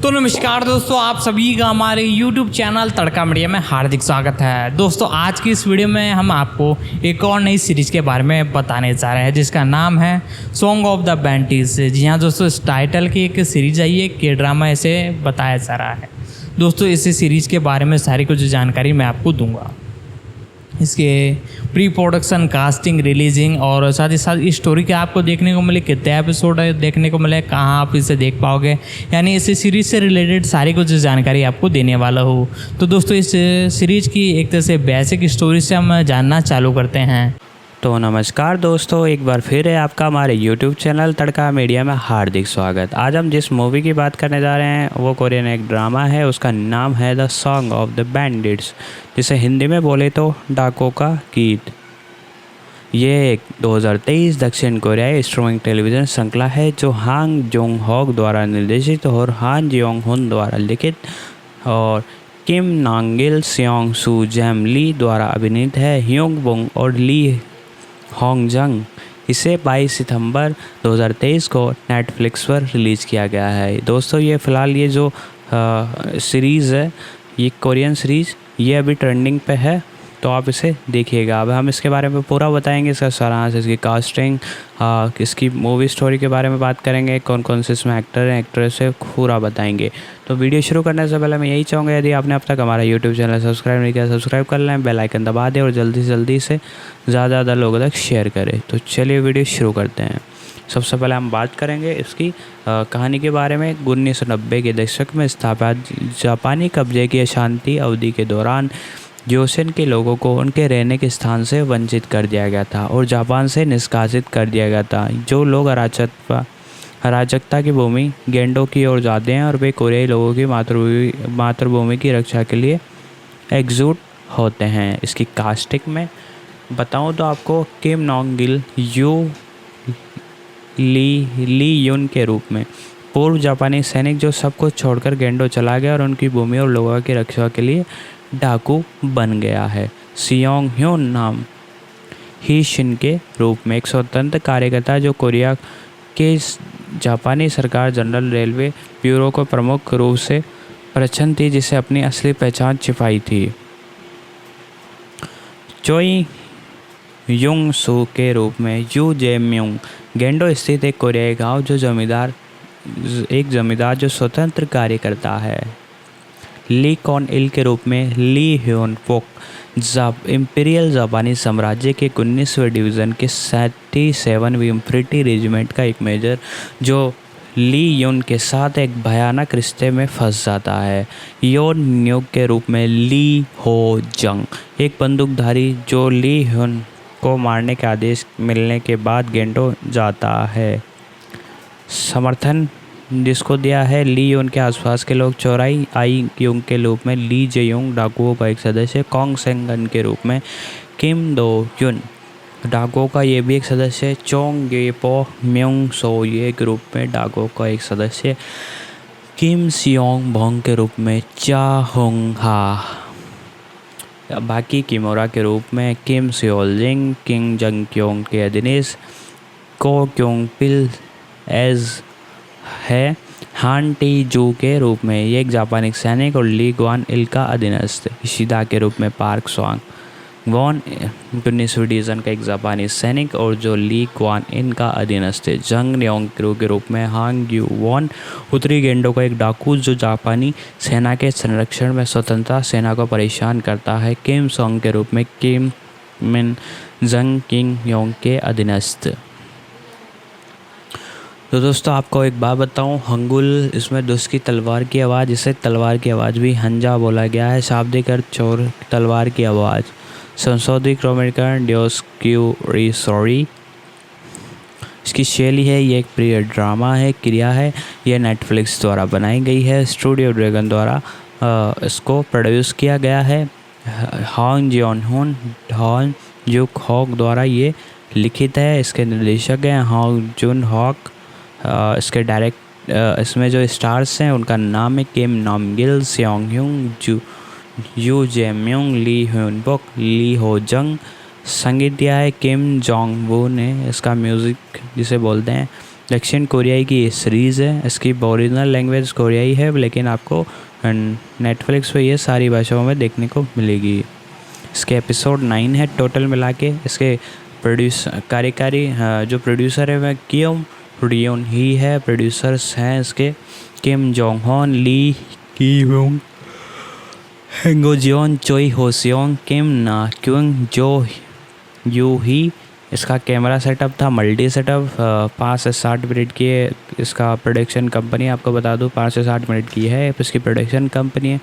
तो नमस्कार दोस्तों, आप सभी का हमारे YouTube चैनल तड़का मीडिया में हार्दिक स्वागत है। दोस्तों आज की इस वीडियो में हम आपको एक और नई सीरीज़ के बारे में बताने जा रहे हैं जिसका नाम है सॉन्ग ऑफ द बैंटीज। जी हाँ दोस्तों, इस टाइटल की एक सीरीज आई है, के ड्रामा इसे बताया जा रहा है। दोस्तों इस सीरीज़ के बारे में सारी कुछ जानकारी मैं आपको दूंगा, इसके प्री प्रोडक्शन, कास्टिंग, रिलीजिंग और साथ ही साथ इस स्टोरी के आपको देखने को मिले, कितने एपिसोड देखने को मिले, कहाँ आप इसे देख पाओगे, यानी इस सीरीज़ से रिलेटेड सारी कुछ जानकारी आपको देने वाला हो। तो दोस्तों इस सीरीज़ की एक तरह से बेसिक स्टोरी से हम जानना चालू करते हैं। तो नमस्कार दोस्तों, एक बार फिर है आपका हमारे YouTube चैनल तड़का मीडिया में हार्दिक स्वागत। आज हम जिस मूवी की बात करने जा रहे हैं वो कोरियन एक ड्रामा है, उसका नाम है the song of the bandits, जिसे हिंदी में बोले तो डाकों का गीत। ये एक 2023 दक्षिण कोरियाई स्ट्रीमिंग टेलीविज़न श्रृंखला है जो हांग जोंग होक द्वारा निर्देशित और हान जियोंग हुन द्वारा लिखित और किम नांगिल, सियोंग सू जैम ली द्वारा अभिनीत है। ह्योंग बुंग और ली होंग जंग। इसे 22 सितंबर 2023 को नेटफ्लिक्स पर रिलीज़ किया गया है। दोस्तों ये फ़िलहाल ये जो सीरीज़ है, ये कोरियन सीरीज़, ये अभी ट्रेंडिंग पे है, तो आप इसे देखिएगा। अब हम इसके बारे में पूरा बताएंगे, इसका सारांश, इसकी कास्टिंग, इसकी मूवी स्टोरी के बारे में बात करेंगे, कौन कौन से इसमें एक्टर हैं, एक्ट्रेस है, पूरा बताएंगे। तो वीडियो शुरू करने से पहले मैं यही चाहूँगा, यदि आपने अब तक हमारा यूट्यूब चैनल सब्सक्राइब नहीं किया, सब्सक्राइब कर लें, बेल आइकन दबा दें और जल्दी से ज़्यादा लोगों तक शेयर करें। तो चलिए वीडियो शुरू करते हैं। सबसे पहले हम बात करेंगे इसकी कहानी के बारे में। 1990 के दशक में स्थापित जापानी कब्जे की अशांति अवधि के दौरान जोसेन के लोगों को उनके रहने के स्थान से वंचित कर दिया गया था और जापान से निष्कासित कर दिया गया था। जो लोग अराजकता की भूमि गेंडो की ओर जाते हैं और वे कोरियाई लोगों की मातृभूमि की रक्षा के लिए एकजुट होते हैं। इसकी कास्टिंग में बताऊं तो आपको किम नॉन्ग गिल ली युन के रूप में पूर्व जापानी सैनिक जो सब कुछ छोड़कर गेंडो चला गया और उनकी भूमि और लोगों की रक्षा के लिए डाकू बन गया है। सियोंग ह्योन नाम ही शिन के रूप में एक स्वतंत्र कार्यकर्ता जो कोरिया के जापानी सरकार जनरल रेलवे ब्यूरो को प्रमुख रूप से प्रच्छन्न थी, जिसे अपनी असली पहचान छिपाई थी। चोई युंग सू के रूप में यू जे म्यूंग गेंडो स्थित एक कोरियाई गांव जो जमींदार जो स्वतंत्र कार्य करता है। ली कॉन इल के रूप में ली ह्योन पोक इंपीरियल जापानी साम्राज्य के 19वें डिवीज़न के 77वीं इंफेंट्री रेजिमेंट का एक मेजर जो ली युन के साथ एक भयानक रिश्ते में फंस जाता है। योन न्यूक के रूप में ली हो जंग एक बंदूकधारी जो ली ह्योन को मारने के आदेश मिलने के बाद गेंडो जाता है। समर्थन जिसको दिया है ली युन के आसपास के लोग चौराई आई युंग के रूप में ली जेयुंग डाकुओं का एक सदस्य, कॉन्ग सेंगन के रूप में किम दो युन डाकुओं का ये भी एक सदस्य, चोंग गेपो म्योंग सो ये ग्रुप में डाकुओं का एक सदस्य, किम सियोंग भोंग के रूप में चा होंग हा, बाकी किमोरा के रूप में किम सियोल जिंग, किंग जंग क्योंग के अधीनस्थ, को क्योंग पिल एज है, हान टी जू के रूप में ये एक जापानी सैनिक और ली ग्वान इल का अधीनस्थ, इशिदा के रूप में पार्क स्वांग वॉन 19वीं डिवीज़न का एक जापानी सैनिक और जो ली ग्वान इन का अधीनस्थ है। जंग न्योंग के रूप में हांग यू वॉन उत्तरी गेंडो का एक डाकू जो जापानी सेना के संरक्षण में स्वतंत्रता सेना को परेशान करता है। किम सोंग के रूप में किम मिन जंग किंग योंग के अधीनस्थ। तो दोस्तों आपको एक बात बताऊं, हंगुल इसमें दुष्ट की तलवार की आवाज़, इसे तलवार की आवाज़ भी हंजा बोला गया है। शाब्दिक अर्थ चोर तलवार की आवाज़। संशोधित क्रोमेटिकरण ड्योस क्यू री सॉरी। इसकी शैली है, ये एक प्रिय ड्रामा है, क्रिया है, यह नेटफ्लिक्स द्वारा बनाई गई है। स्टूडियो ड्रैगन द्वारा इसको प्रोड्यूस किया गया है। Hong Jeon Hun Hon Yuk Hok द्वारा ये लिखित है। इसके निर्देशक हैं हांग जुन हॉक। इसके डायरेक्ट इसमें जो स्टार्स हैं उनका नाम है Kim Nam Gil, Seong Hyung, Yoo Jae Myung, Lee Hyun Buk, Lee Ho Jung. संगीत दिया है किम जोंग वू ने। इसका म्यूज़िक जिसे बोलते हैं दक्षिण कोरियाई की ये सीरीज़ है। इसकी ओरिजिनल लैंग्वेज कोरियाई है, लेकिन आपको नेटफ्लिक्स पे ये सारी भाषाओं में देखने को मिलेगी। इसके एपिसोड 9 है टोटल मिला के। इसके कार्यकारी जो प्रोड्यूसर है वह किम रियोन ही है। प्रोड्यूसर्स हैं इसके किम जोंग होन, ली की वोंग, हेंगो जियोन, चोई हो सियोंग, किम ना क्योंग, जो यू ही। इसका कैमरा सेटअप था मल्टी सेटअप। 5 से 60 मिनट की है इसका प्रोडक्शन कंपनी, आपको बता दूं 5 से 60 मिनट की है इसकी प्रोडक्शन कंपनी है।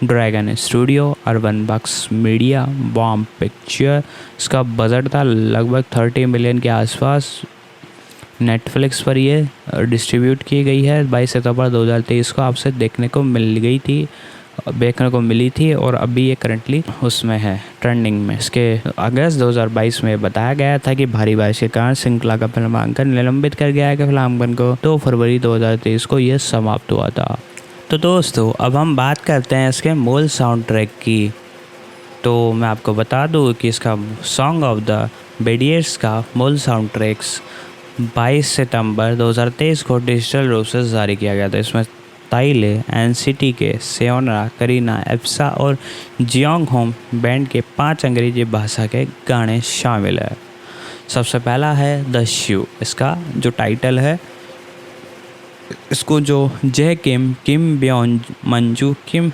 ड्रैगन स्टूडियो, अर्बन बक्स मीडिया, बॉम्ब पिक्चर। इसका बजट था लगभग 30 मिलियन के आसपास। नेटफ्लिक्स पर ये डिस्ट्रीब्यूट की गई है। 22 सितंबर 2023 को आपसे देखने को मिली थी और अभी ये करंटली उसमें है ट्रेंडिंग में। इसके अगस्त 2022 में बताया गया था कि भारी बारिश के कारण श्रृंखला का फिल्मांकन निलंबित कर गया है कि फिल्मांकन को 2 फरवरी 2023 को यह समाप्त हुआ था। तो दोस्तों अब हम बात करते हैं इसके मूल साउंड ट्रैक की। तो मैं आपको बता दूं कि इसका सॉन्ग ऑफ द बेडियर्स का मूल साउंड ट्रैक्स 22 सितंबर 2023 को डिजिटल रूप से जारी किया गया था। इसमें ताइले, एनसीटी के सेओना, करीना, एप्सा और जियोंग होम बैंड के 5 अंग्रेजी भाषा के गाने शामिल है। सबसे पहला है द शू। इसका जो टाइटल है, इसको जो जे किम ब्योन मंजू, किम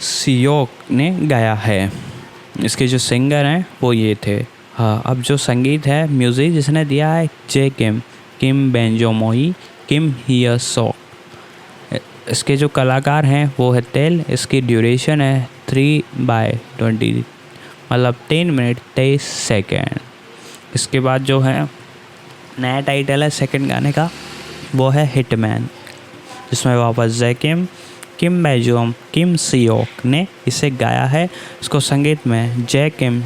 सियोक ने गाया है। इसके जो सिंगर हैं वो ये थे। हाँ, अब जो संगीत है, म्यूज़िक जिसने दिया है जे किम बेंजोमोई, किम हियर सो। इसके जो कलाकार हैं वो है तेल। इसकी ड्यूरेशन है 3/20, मतलब 3 मिनट 23 सेकेंड। इसके बाद जो है नया टाइटल है सेकंड गाने का, वो है हिटमैन, जिसमें वापस जय किम बेजोम, किम सियोक ने इसे गाया है। इसको संगीत में जय किम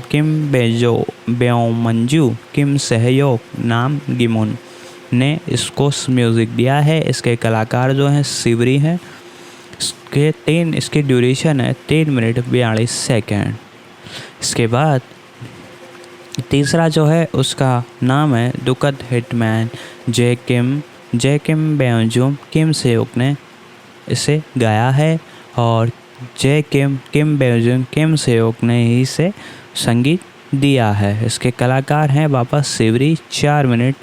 बेओम मंजू, किम सहयोग, नाम गिमुन ने इसको म्यूज़िक दिया है। इसके कलाकार जो हैं सिवरी हैं। इसकी ड्यूरेशन है 3 मिनट 42 सेकेंड। इसके बाद तीसरा जो है उसका नाम है दुखद हिटमैन। जे किम बेओजुम, किम सेयोक ने इसे गाया है और जे किम बेओजुम, किम सेयोक ने ही इसे संगीत दिया है। इसके कलाकार हैं वापस सिवरी। 4 मिनट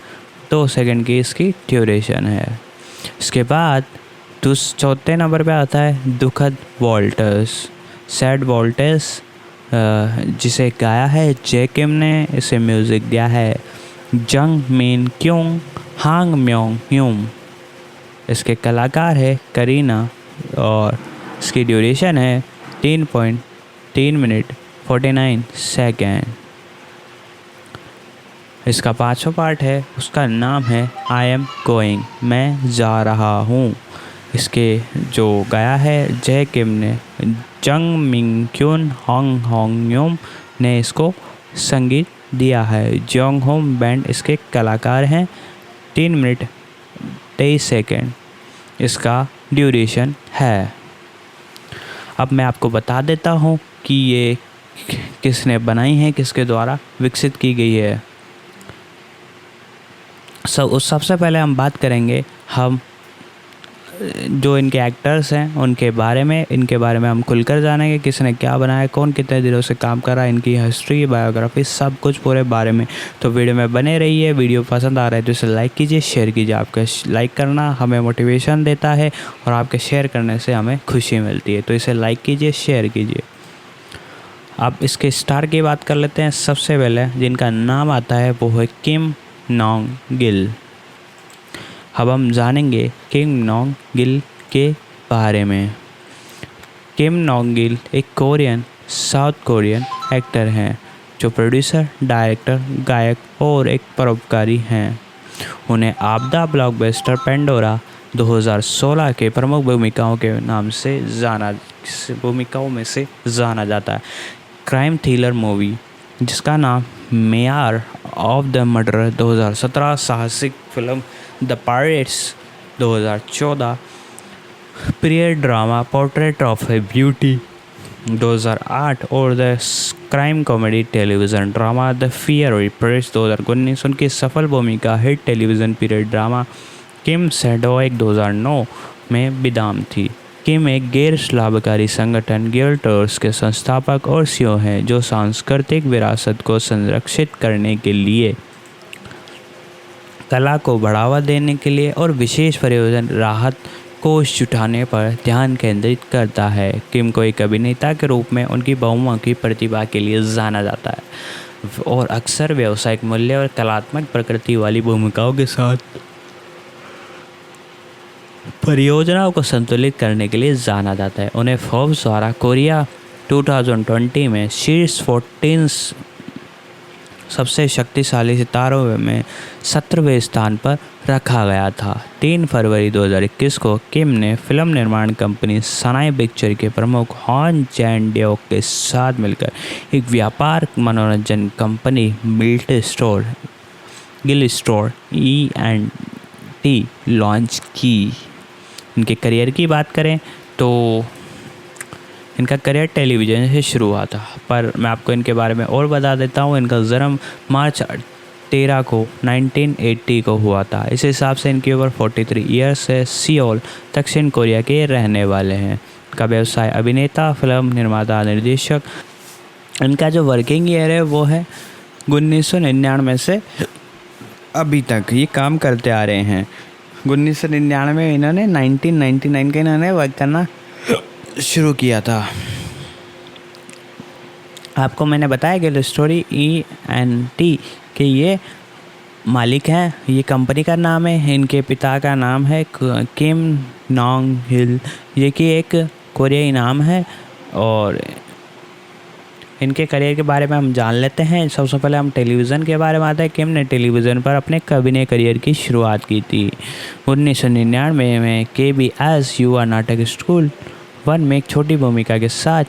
2 सेकंड की इसकी ड्यूरेशन है। इसके बाद चौथे नंबर पे आता है दुखद वॉल्टर्स, सैड वॉल्टर्स, जिसे गाया है जे किम ने। इसे म्यूज़िक दिया है जंग मिन क्योंग, हांग म्योंग ह्यूम। इसके कलाकार है करीना और इसकी ड्यूरेशन है 3 मिनट 49 सेकेंड। इसका 5वां पार्ट है, उसका नाम है आई एम गोइंग, मैं जा रहा हूँ। इसके जो गाया है जय किम ने, जंग मिंग क्यून होंग योम ने इसको संगीत दिया है। जियोंग होम बैंड इसके कलाकार हैं। 3 मिनट 23 सेकेंड इसका ड्यूरेशन है। अब मैं आपको बता देता हूँ कि ये किसने बनाई है, किसके द्वारा विकसित की गई है। सबसे पहले हम बात करेंगे हम जो इनके एक्टर्स हैं उनके बारे में हम खुलकर जानेंगे किसने क्या बनाया, कौन कितने दिनों से काम कर रहा है, इनकी हिस्ट्री, बायोग्राफी, सब कुछ पूरे बारे में। तो वीडियो में बने रहिए। वीडियो पसंद आ रहा है तो इसे लाइक कीजिए, शेयर कीजिए। आपका लाइक करना हमें मोटिवेशन देता है और आपके शेयर करने से हमें खुशी मिलती है। तो इसे लाइक कीजिए, शेयर कीजिए। अब इसके स्टार की बात कर लेते हैं। सबसे पहले जिनका नाम आता है वो है किम नोंग गिल। अब हम जानेंगे किम नोंग गिल के बारे में। किम नोंग गिल एक साउथ कोरियन एक्टर हैं जो प्रोड्यूसर, डायरेक्टर, गायक और एक परोपकारी हैं। उन्हें आपदा ब्लॉकबस्टर पेंडोरा 2016 के प्रमुख भूमिकाओं में से जाना जाता है। क्राइम थ्रिलर मूवी जिसका नाम मेयर ऑफ द मर्डर 2017, साहसिक film the pirates 2014, period drama portrait of a beauty 2008 और the crime comedy television drama the fiery priest 2019 उनकी सफल भूमिका hit television period drama Queen Seondeok 2009 में बिदाम थी। किम एक गैर लाभकारी संगठन गिल्डर्स के संस्थापक और सीईओ हैं जो सांस्कृतिक विरासत को संरक्षित करने के लिए, कला को बढ़ावा देने के लिए और विशेष परियोजना राहत कोष जुटाने पर ध्यान केंद्रित करता है। किम को एक अभिनेता के रूप में उनकी बहुमुखी प्रतिभा के लिए जाना जाता है और अक्सर व्यावसायिक मूल्य और कलात्मक प्रकृति वाली भूमिकाओं के साथ परियोजनाओं को संतुलित करने के लिए जाना जाता है। उन्हें फोर्ब्स द्वारा कोरिया 2020 में शीर्ष 14 सबसे शक्तिशाली सितारों में 17वें स्थान पर रखा गया था। 3 फरवरी 2021 को किम ने फिल्म निर्माण कंपनी सनाई पिक्चर के प्रमुख हॉन चैन-डेओक के साथ मिलकर एक व्यापार मनोरंजन company Gill store E&T launch की। इनके करियर की बात करें तो इनका करियर टेलीविज़न से शुरू हुआ था, पर मैं आपको इनके बारे में और बता देता हूँ। इनका जन्म मार्च 13 को 1980 को हुआ था। इस हिसाब से इनकी उम्र 43 ईयर्स है। सियोल दक्षिण कोरिया के रहने वाले हैं। इनका व्यवसाय अभिनेता, फिल्म निर्माता, निर्देशक। इनका जो वर्किंग ईयर है वो है 1999 से अभी तक ये काम करते आ रहे हैं। 1999 में इन्होंने 1999 के इन्होंने वर्क करना शुरू किया था। आपको मैंने बताया गिल स्टोरी E&T के ये मालिक हैं। ये कंपनी का नाम है। इनके पिता का नाम है किम नॉन्ग हिल, ये कि एक कोरियाई नाम है। और इनके करियर के बारे में हम जान लेते हैं। सबसे पहले हम टेलीविज़न के बारे में आते हैं। किम ने टेलीविज़न पर अपने अभिनय करियर की शुरुआत की थी 1999 में KBS युवा नाटक स्कूल 1 में एक छोटी भूमिका के साथ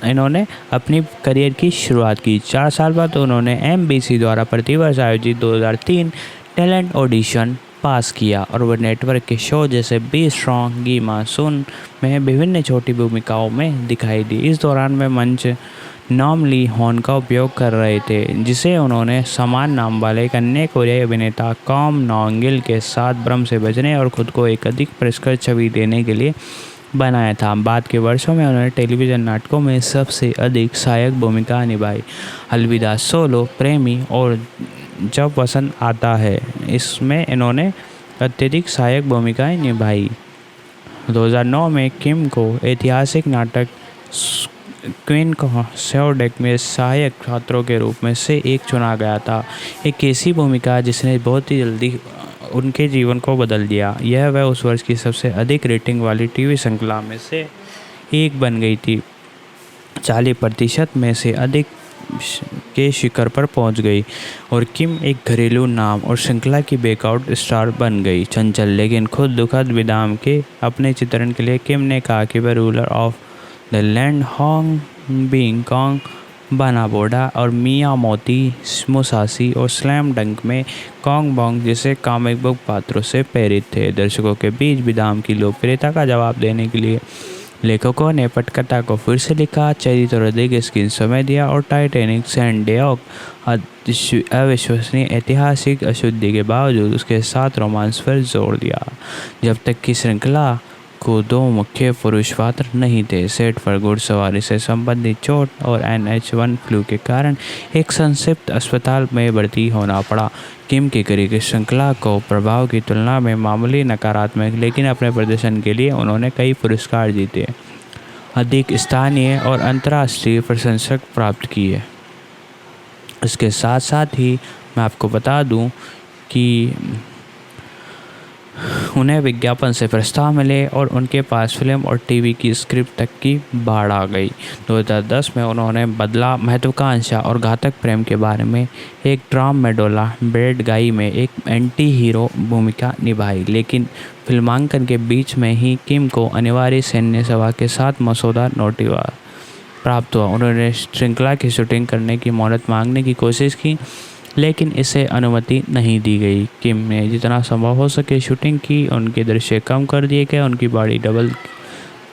इन्होंने अपनी करियर की शुरुआत की। 4 साल बाद उन्होंने MBC द्वारा प्रतिवर्ष आयोजित 2003 टैलेंट ऑडिशन पास किया और वह नेटवर्क के शो जैसे बी स्ट्रॉन्ग, गी मासून में विभिन्न छोटी भूमिकाओं में दिखाई दी। इस दौरान वे मंच नाम ली हॉन का उपयोग कर रहे थे, जिसे उन्होंने समान नाम वाले एक अन्य कोरियाई अभिनेता कॉम नॉन्गिल के साथ भ्रम से बचने और खुद को एक अधिक परिष्कृत छवि देने के लिए बनाया था। बाद के वर्षों में उन्होंने टेलीविज़न नाटकों में सबसे अधिक सहायक भूमिका निभाई। अलविदा सोलो, प्रेमी और जब वसंत आता है, इसमें इन्होंने अत्यधिक सहायक भूमिकाएं निभाई। 2009 में किम को ऐतिहासिक नाटक क्वीन कंसोर्ट में सहायक छात्रों के रूप में से एक चुना गया था। एक ऐसी भूमिका जिसने बहुत ही जल्दी उनके जीवन को बदल दिया। यह वह उस वर्ष की सबसे अधिक रेटिंग वाली टीवी श्रृंखला में से एक बन गई थी। 40% में से अधिक के शिखर पर पहुंच गई और किम एक घरेलू नाम और श्रृंखला की ब्रेकआउट स्टार बन गई। चंचल लेकिन खुद दुखद विदाम के अपने चित्रण के लिए किम ने कहा कि वह ruler of the land Hong Bing Kong, Vagabond और मिया मोती मुसासी और स्लैम डंक में कॉन्ग बॉन्ग जैसे कॉमिक बुक पात्रों से प्रेरित थे। दर्शकों के बीच विदाम की लोकप्रियता का जवाब देने के लिए लेखकों ने पटकथा को फिर से लिखा, चरित्र अधिक स्क्रीन समय दिया और टाइटैनिक सैन-डेओक अविश्वसनीय ऐतिहासिक अशुद्धि के बावजूद उसके साथ रोमांस पर जोर दिया। जब तक कि श्रृंखला को 2 मुख्य पुरुष पात्र नहीं थे। सेट पर घुड़सवारी से संबंधित चोट और NH1 फ्लू के कारण एक संक्षिप्त अस्पताल में भर्ती होना पड़ा। किम की करियर की श्रृंखला को प्रभाव की तुलना में मामूली नकारात्मक, लेकिन अपने प्रदर्शन के लिए उन्होंने कई पुरस्कार जीते, अधिक स्थानीय और अंतर्राष्ट्रीय प्रशंसक प्राप्त किए। इसके साथ साथ ही मैं आपको बता दूं कि उन्हें विज्ञापन से प्रस्ताव मिले और उनके पास फिल्म और टीवी की स्क्रिप्ट तक की बाढ़ आ गई। 2010 में उन्होंने बदला, महत्वाकांक्षा और घातक प्रेम के बारे में एक ड्राम मेडोला बैड गाई में एक एंटी हीरो भूमिका निभाई, लेकिन फिल्मांकन के बीच में ही किम को अनिवार्य सैन्य सभा के साथ मसौदा नोटिस प्राप्त हुआ। उन्होंने श्रृंखला की शूटिंग करने की मोहलत मांगने की कोशिश की, लेकिन इसे अनुमति नहीं दी गई। किम ने जितना संभव हो सके शूटिंग की, उनके दृश्य कम कर दिए गए, उनकी बॉडी डबल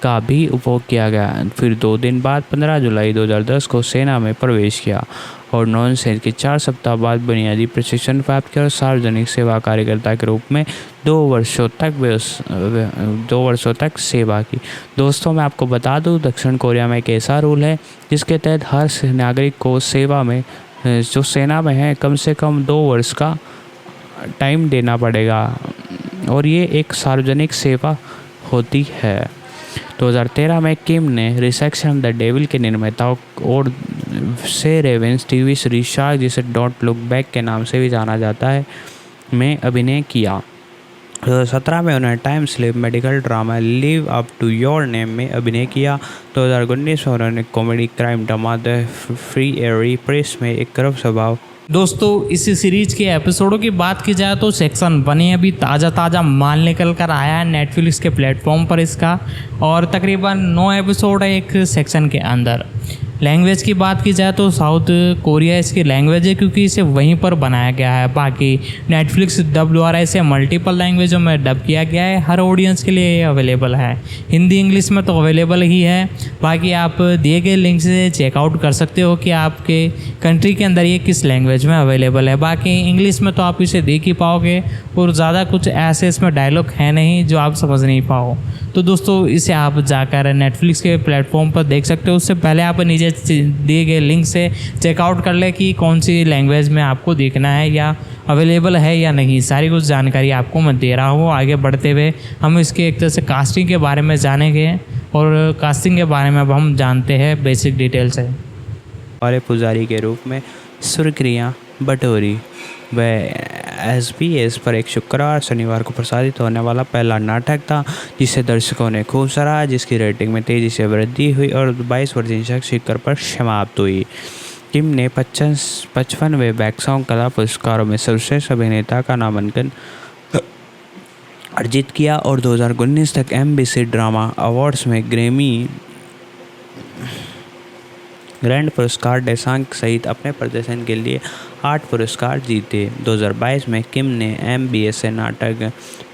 का भी उपयोग किया गया। फिर 2 दिन बाद 15 जुलाई 2010 को सेना में प्रवेश किया और नॉन सैनिक के 4 सप्ताह बाद बुनियादी प्रशिक्षण प्राप्त किया और सार्वजनिक सेवा कार्यकर्ता के रूप में 2 वर्षों तक सेवा की। दोस्तों, मैं आपको बता दूं, दक्षिण कोरिया में एक ऐसा रूल है जिसके तहत हर नागरिक को सेवा में जो सेना में है कम से कम 2 वर्ष का टाइम देना पड़ेगा और ये एक सार्वजनिक सेवा होती है। 2013 में किम ने रिसेक्शन द डेविल के निर्माताओं और से रेवेंस टीवी सीरीज शार्क, जिसे डोंट लुक बैक के नाम से भी जाना जाता है, में अभिनय किया। 2017 में उन्होंने time slip medical drama live up to your name में अभिनय किया। 2019 में उन्होंने comedy crime drama the fiery priest में एक गर्व स्वभाव। दोस्तों, इस सीरीज के एपिसोडों की बात की जाए तो सेक्शन 1 ही अभी ताज़ा माल निकल कर आया है नेटफ्लिक्स के प्लेटफॉर्म पर इसका, और तकरीबन 9 एपिसोड है एक सेक्शन के अंदर। लैंग्वेज की बात की जाए तो साउथ कोरिया इसकी लैंग्वेज है, क्योंकि इसे वहीं पर बनाया गया है। बाकी नेटफ्लिक्स डब द्वारा इसे मल्टीपल लैंग्वेजों में डब किया गया है। हर ऑडियंस के लिए ये अवेलेबल है, हिंदी इंग्लिश में तो अवेलेबल ही है। बाकी आप दिए गए लिंक से चेकआउट कर सकते हो कि आपके कंट्री के अंदर ये किस लैंग्वेज में अवेलेबल है। बाकी इंग्लिश में तो आप इसे देख ही पाओगे और ज़्यादा कुछ ऐसे इसमें डायलॉग है नहीं जो आप समझ नहीं पाओ। तो दोस्तों, इसे आप जाकर नेटफ्लिक्स के प्लेटफॉर्म पर देख सकते हो। उससे पहले आप नीचे दिए गए लिंक से चेकआउट कर ले कि कौन सी लैंग्वेज में आपको देखना है या अवेलेबल है या नहीं। सारी कुछ जानकारी आपको मैं दे रहा हूँ। आगे बढ़ते हुए हम इसके एक तरह से कास्टिंग के बारे में जानेंगे, और कास्टिंग के बारे में अब हम जानते हैं बेसिक डिटेल से। हमारे पुजारी के रूप में सुरक्रिया बटोरी वह SBS पर एक शुक्रवार शनिवार को प्रसारित होने वाला पहला नाटक था जिसे दर्शकों ने खूब सराहा, जिसकी रेटिंग में तेज़ी से वृद्धि हुई और 22% शिखर पर समाप्त हुई। किम ने 55वें बैक्सॉन्ग कला पुरस्कारों में सर्वश्रेष्ठ अभिनेता का नामांकन अर्जित किया और 2019 तक MBC ड्रामा अवार्ड्स में ग्रैमी ग्रैंड पुरस्कार डेसांग सहित अपने प्रदर्शन के लिए 8 पुरस्कार जीते। 2022 में किम ने MBS नाटक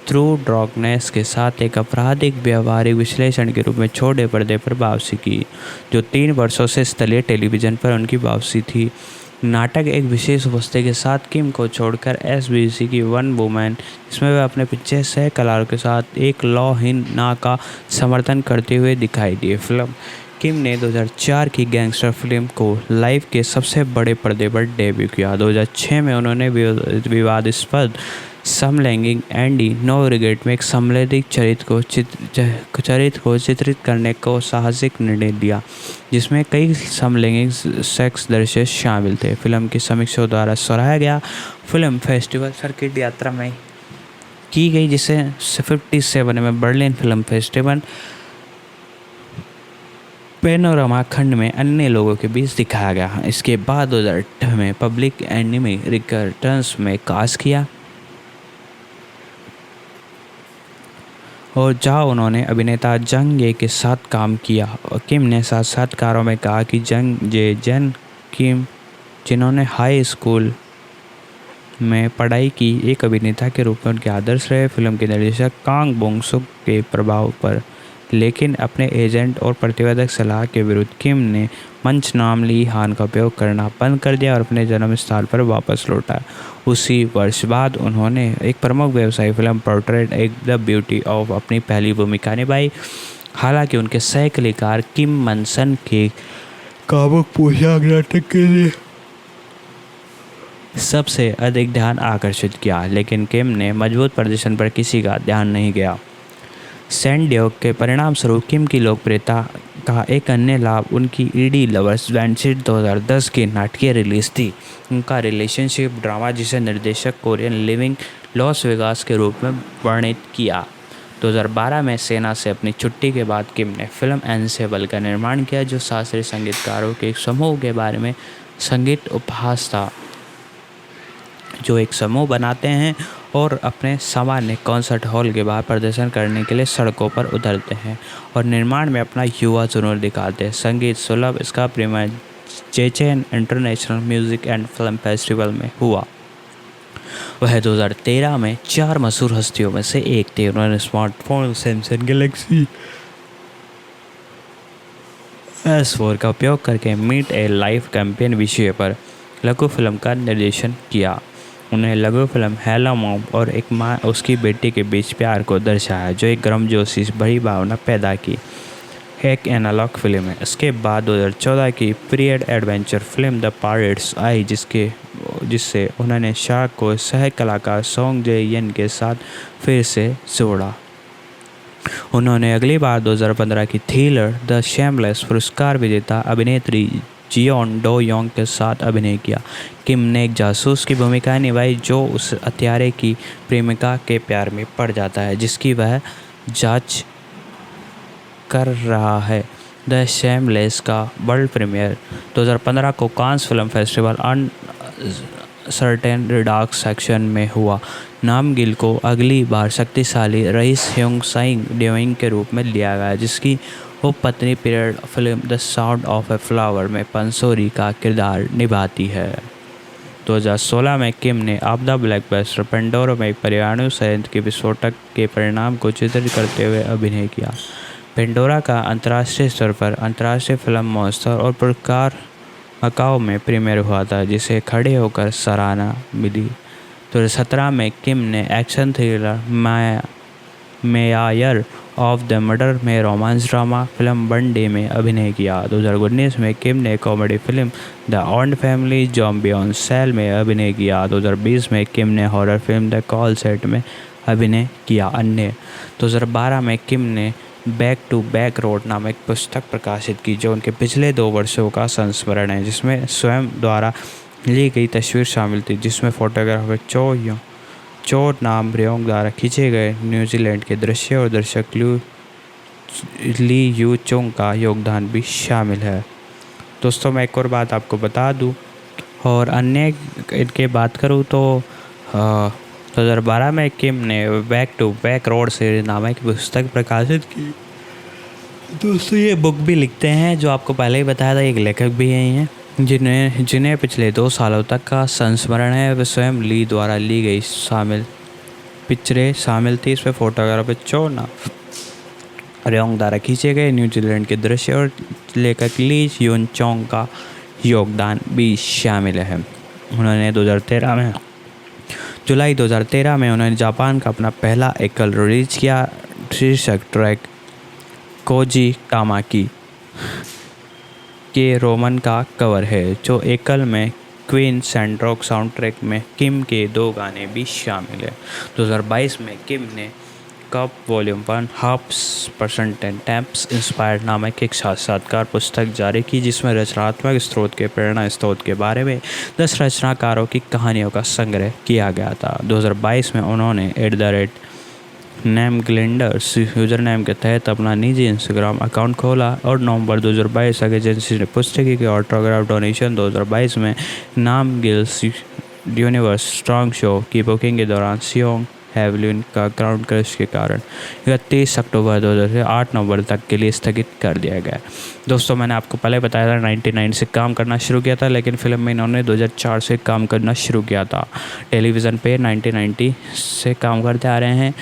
थ्रू डार्कनेस के साथ एक आपराधिक व्यवहारिक विश्लेषण के रूप में छोटे पर्दे पर वापसी की, जो 3 वर्षों से स्थलीय टेलीविज़न पर उनकी वापसी थी। नाटक एक विशेष उपस्थिति के साथ किम को छोड़कर SBC की वन वुमेन, जिसमें वह अपने पिछले सह कलाकारों के साथ एक लॉ-हीन ना का समर्थन करते हुए दिखाई दिए। फिल्म किम ने 2004 की गैंगस्टर फिल्म को लाइव के सबसे बड़े पर्दे पर डेब्यू किया। 2006 में उन्होंने विवादास्पद समलैंगिक एंडी नो रिग्रेट में एक समलैंगिक चरित्र को चित्रित करने को साहसिक निर्णय लिया, जिसमें कई समलैंगिक सेक्स दृश्य शामिल थे। फिल्म की समीक्षकों द्वारा सराहा गया। फिल्म फेस्टिवल सर्किट यात्रा में की गई, जिसे 57 में बर्लिन फिल्म फेस्टिवल पैनोरामा खंड में अन्य लोगों के बीच दिखाया गया। इसके बाद 2008 में पब्लिक एनिमी रिटर्न्स में कास्ट किया और जहां उन्होंने अभिनेता जंग ये के साथ काम किया। किम ने साक्षात्कारों में कहा कि जन किम, जिन्होंने हाई स्कूल में पढ़ाई की, एक अभिनेता के रूप में उनके आदर्श रहे। फिल्म के निर्देशक कांग बोंग-सुक के प्रभाव पर, लेकिन अपने एजेंट और प्रतिवेदक सलाह के विरुद्ध किम ने मंच नाम ली हान का उपयोग करना बंद कर दिया और अपने जन्म स्थल पर वापस लौटा। उसी वर्ष बाद उन्होंने एक प्रमुख व्यवसायी फिल्म पोर्ट्रेट एक द ब्यूटी ऑफ अपनी पहली भूमिका निभाई। हालांकि उनके सह कलाकार किम मनसन के कामुक पोशाक नाटक के लिए सबसे अधिक ध्यान आकर्षित किया, लेकिन किम ने मजबूत प्रदर्शन पर किसी का ध्यान नहीं गया। सैंडियोग के परिणाम स्वरूप किम की लोकप्रियता का एक अन्य लाभ उनकी ईडी लवर्स वेंशिट 2010 की नाटकीय रिलीज थी। उनका रिलेशनशिप ड्रामा, जिसे निर्देशक कोरियन लिविंग लॉस वेगास के रूप में वर्णित किया। 2012 में सेना से अपनी छुट्टी के बाद किम ने फिल्म एनसेबल का निर्माण किया, जो शास्त्रीय संगीतकारों के एक समूह के बारे में संगीत उपहास था, जो एक समूह बनाते हैं और अपने सामान्य कॉन्सर्ट हॉल के बाहर प्रदर्शन करने के लिए सड़कों पर उतरते हैं और निर्माण में अपना युवा जुनून दिखाते हैं। संगीत सुलभ इसका premiere Chechen international music and film festival में हुआ। वह 2013 में 4 मशहूर हस्तियों में से एक थे। उन्होंने स्मार्टफोन सैमसंग गैलेक्सी S4 का उपयोग करके मीट ए लाइफ कैंपेन विषय पर लघु फिल्म का निर्देशन किया। उन्हें लघु फिल्म हेलो मॉम और एक माँ उसकी बेटी के बीच प्यार को दर्शाया, जो एक गर्मजोशी बड़ी भावना पैदा की। एक एनालॉग फिल्म है। इसके बाद 2014 की period adventure film the pirates आई, जिससे उन्होंने शाह को सह कलाकार सोंग जे-यन के साथ फिर से जोड़ा। उन्होंने अगली बार 2015 की थ्रिलर द शेमलेस पुरस्कार विजेता अभिनेत्री जियोन डो योंग के साथ अभिनय किया। किम ने एक जासूस की भूमिका निभाई जो उस हत्यारे की प्रेमिका के प्यार में पड़ जाता है, जिसकी वह जांच कर रहा है। द शेमलेस का वर्ल्ड प्रीमियर 2015 को Cannes film festival uncertain redox section में हुआ। नामगिल को अगली बार शक्तिशाली रईस ह्योंग साइंग ड्योइंग के रूप में लिया गया, जिसकी उपपत्नी period film the sound of a flower में पंसोरी का किरदार निभाती है। 2016 में किम ने आपदा ब्लॉकबस्टर पेंडोरा में एक परमाणु संयंत्र के विस्फोटक के परिणाम को चित्रित करते हुए अभिनय किया। पेंडोरा का अंतर्राष्ट्रीय स्तर पर अंतर्राष्ट्रीय फिल्म महोत्सव और पुरस्कार मकाओ में प्रीमियर हुआ था, जिसे खड़े होकर सराहना मिली। 2017 में किम ने action thriller mayor of the murder में romance drama film one day में अभिनय किया। 2019 में किम ने comedy film the on family zombie on sale में अभिनय किया। 2020 में किम ने horror film the call set में अभिनय किया। 2012 में किम ने बैक टू बैक रोड नामक पुस्तक प्रकाशित की, जो उनके पिछले 2 वर्षों का संस्मरण है, जिसमें स्वयं द्वारा ली गई तस्वीर शामिल थी, जिसमें फोटोग्राफर चो नाम रेोंग द्वारा खींचे गए न्यूजीलैंड के दृश्य और दर्शक ली यू चोंग का योगदान भी शामिल है। दोस्तों, मैं एक और बात आपको बता दूं और अन्य इनके बात करूं तो 2012 में किम ने back to back road series नामक पुस्तक प्रकाशित की। दोस्तों, ये बुक भी लिखते हैं, जो आपको पहले ही बताया था, एक लेखक भी हैं जिन्हें पिछले 2 सालों तक का संस्मरण है। वे स्वयं ली द्वारा ली गई पिक्चरें शामिल थी। इसमें फोटोग्राफर चो नाम रेोंग द्वारा खींचे गए न्यूजीलैंड के दृश्य और लेखक ली यून चोंग का योगदान भी शामिल है। उन्होंने जुलाई 2013 में उन्होंने जापान का अपना पहला एकल रिलीज किया, शीर्षक ट्रैक कोजी कामाकी के रोमन का कवर है, जो एकल में क्वीन सैंड्रॉक साउंड ट्रैक में किम के 2 गाने भी शामिल है। 2022 में किम ने cup volume 1 half% and tamps inspired नामक एक साक्षात्कार पुस्तक जारी की, जिसमें रचनात्मक स्रोत के प्रेरणा स्रोत के बारे में 10 रचनाकारों की कहानियों का संग्रह किया गया था। 2022 में उन्होंने @नेम ग्लिंडर्स यूजर नेम के तहत अपना निजी इंस्टाग्राम अकाउंट खोला और नवंबर 2022 तक एजेंसी ने पुष्टि की कि ऑटोग्राफ डोनेशन 2022 में नाम गिल्स यूनिवर्स स्ट्रॉन्ग शो की बुकिंग के दौरान सियोंग हेवलिन का ग्राउंड क्रश के कारण 31 अक्टूबर 2000 से 8 नवंबर तक के लिए स्थगित कर दिया गया। दोस्तों, मैंने आपको पहले बताया था 99 से काम करना शुरू किया था, लेकिन फिल्म में इन्होंने 2004 से काम करना शुरू किया था। टेलीविज़न पे 1990 से काम करते आ रहे हैं।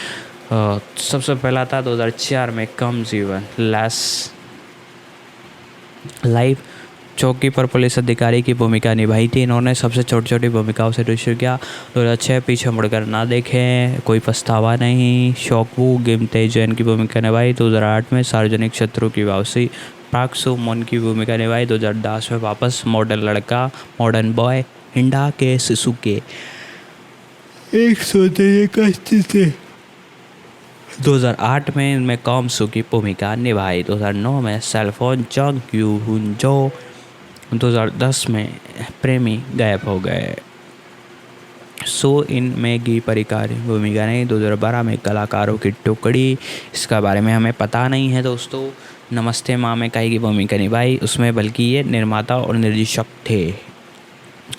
सबसे पहला था 2004 में कम जीवन लाइव चौकी पर पुलिस अधिकारी की भूमिका निभाई थी। इन्होंने सबसे छोटी छोटी भूमिकाओं से शुरू किया। 2006 पीछे मुड़कर ना देखें, कोई पछतावा नहीं, शोकवू गिमते जैन की भूमिका निभाई। 2008 में सार्वजनिक शत्रु की वापसी पाक सू मोन की भूमिका निभाई। 2010 में वापस मॉडर्न लड़का मॉडर्न बॉय हिंडा के सिसुके एक सौंदर्य कश्ती से 2008 में इनमें कॉमसू की भूमिका निभाई। 2009 में सेलफोन जंग यू हुन जो। 2010 में प्रेमी गायब हो गए। सो इनमें की परिकार भूमिका नहीं। 2012 में कलाकारों की टुकड़ी, इसका बारे में हमें पता नहीं है दोस्तों। नमस्ते माँ में काई की भूमिका निभाई, उसमें बल्कि ये निर्माता और निर्देशक थे।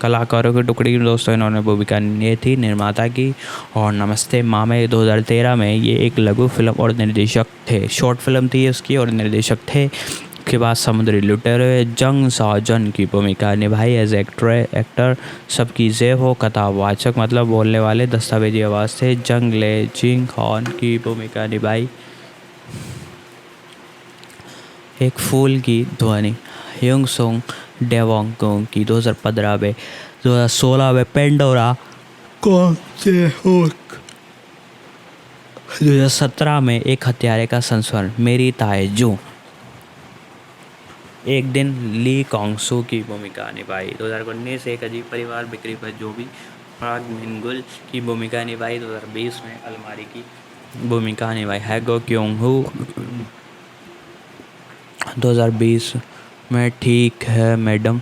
कलाकारों की टुकड़ी दोस्तों इन्होंने भूमिका ये थी निर्माता की। और नमस्ते माँ में 2013 में ये एक लघु फिल्म और निर्देशक थे। शॉर्ट फिल्म थी उसकी और निर्देशक थे। के बाद समुद्री लुटेरे जंग साजन की भूमिका निभाई एज एक्टर। सबकी जेब हो कथावाचक मतलब बोलने वाले दस्तावेजी आवाज़ थे। जंग ले जिंग हॉन की भूमिका निभाई। एक फूल की ध्वनि ह्यूंग सोंग डेवोंग गोंग की 2015 में, 2016 में पेंडोरा कौन से हुक, 2017 में एक हत्यारे का संस्मरण मेरी ताए जू, एक दिन ली कॉन्ग सू की भूमिका निभाई। 2019 एक अजीब परिवार बिक्री पर जो भी प्राग मिनगुल की भूमिका निभाई। 2020 में अलमारी की भूमिका निभाई हैगो क्योंग हू। 2020 में ठीक है मैडम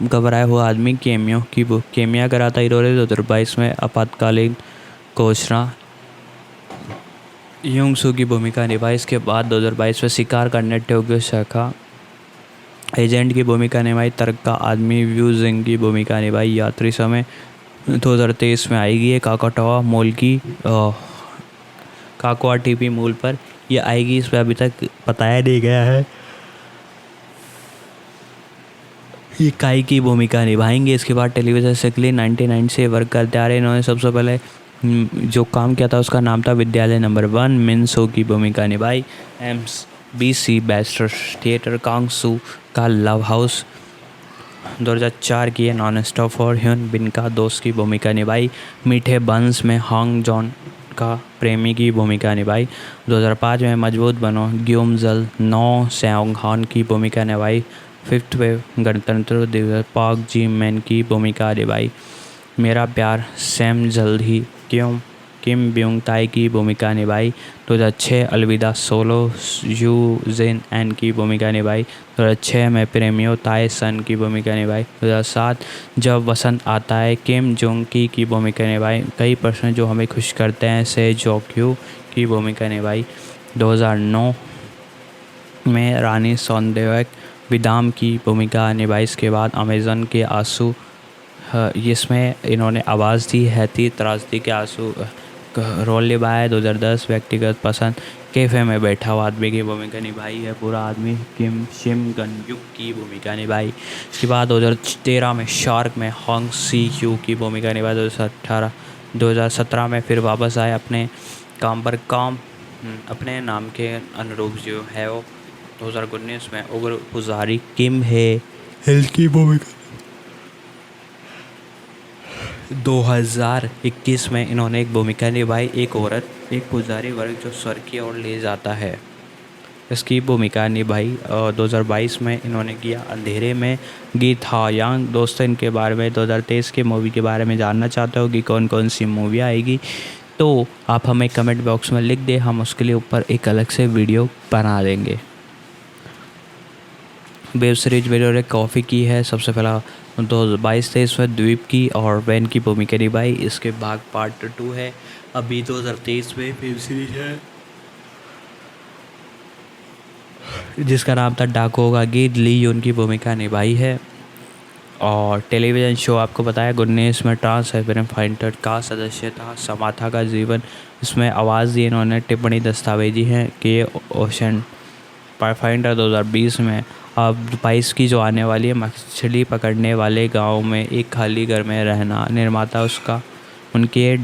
घबराया हुआ आदमी केमिया कराता हीरोरे। 2022 में आपातकालीन घोषणा ह्यूंग सू की भूमिका निभाई। इसके बाद 2022 में शिकार करने टोक्यो शाखा एजेंट की भूमिका निभाई। तर्क आदमी व्यू जिंग की भूमिका निभाई। यात्री समय 2023 में आएगी ये काकोटवा मोल की काकोआ टीपी मूल पर ये आएगी, इस पर अभी तक बताया नहीं गया है ये काई की भूमिका निभाएंगे। इसके बाद टेलीविज़न सेक्ली 99 से वर्क करते आ रहे। इन्होंने सबसे पहले जो काम किया था उसका नाम था विद्यालय नंबर 1। मिन सो की भूमिका निभाई। MBC बेस्टर थिएटर कांग सू का लव हाउस 2004 की है। नॉन स्टॉप फॉर ह्यून बिन का दोस्त की भूमिका निभाई। मीठे बंस में हांग जॉन का प्रेमी की भूमिका निभाई। 2005 में मजबूत बनो ग्यूम जल 9 सेओंग हान की भूमिका निभाई। 5th वेव गणतंत्र दिवस पाक जी मैन की भूमिका निभाई। मेरा प्यार सैम जल्द ही क्यों किम ब्यूंग ताई की भूमिका निभाई। 2006 अलविदा सोलो यू जेन एन की भूमिका निभाई। 2006 में प्रेमियो ताई सन की भूमिका निभाई। 2007 जब वसंत आता है किम जोंग की भूमिका निभाई। कई प्रश्न जो हमें खुश करते हैं से जोक्यू की भूमिका निभाई। 2009 में रानी सौंदेवक विदाम की भूमिका निभाई। इसके बाद अमेज़न के आंसू इसमें इन्होंने आवाज़ दी है थी त्रासदी के आंसू रोल निभाया। 2010 व्यक्तिगत पसंद कैफ़े में बैठा हुआ आदमी की भूमिका निभाई है पूरा आदमी किम शिम गनयुक की भूमिका निभाई। इसके बाद 2013 में शार्क में हॉन्ग सी क्यू की भूमिका निभाई। 2017 में फिर वापस आए अपने काम पर अपने नाम के अनुरूप जो है वो। 2019 में उग्र पुजारी किम है हिल की भूमिका। 2021 में इन्होंने एक भूमिका निभाई एक औरत एक पुजारी वर्ग जो स्वर्ग की ओर ले जाता है, इसकी भूमिका निभाई। 2022 में इन्होंने किया अंधेरे में गीत हायांग। दोस्तों इनके बारे में 2023 के मूवी के बारे में जानना चाहते हो कि कौन कौन सी मूवी आएगी तो आप हमें कमेंट बॉक्स में लिख दें, हम उसके लिए ऊपर एक अलग से वीडियो बना देंगे। वेब सीरीज वीडियो ने कॉफ़ी की है सबसे पहला 2022-23 में द्वीप की और वैन की भूमिका निभाई। इसके भाग पार्ट 2 है। अभी 2023 में वेब सीरीज है जिसका नाम था डाको का गीत ली यून की भूमिका निभाई है। और टेलीविज़न शो आपको बताया 19 में ट्रांस फ्रीडम फाइटर का सदस्य था समाथा का जीवन, इसमें आवाज़ दी इन्होंने। टिप्पणी दस्तावेजी है कि ओशन फाइंडर 2020 में अब 22 की जो आने वाली है मछली पकड़ने वाले गांव में एक खाली घर में रहना। निर्माता उसका उनके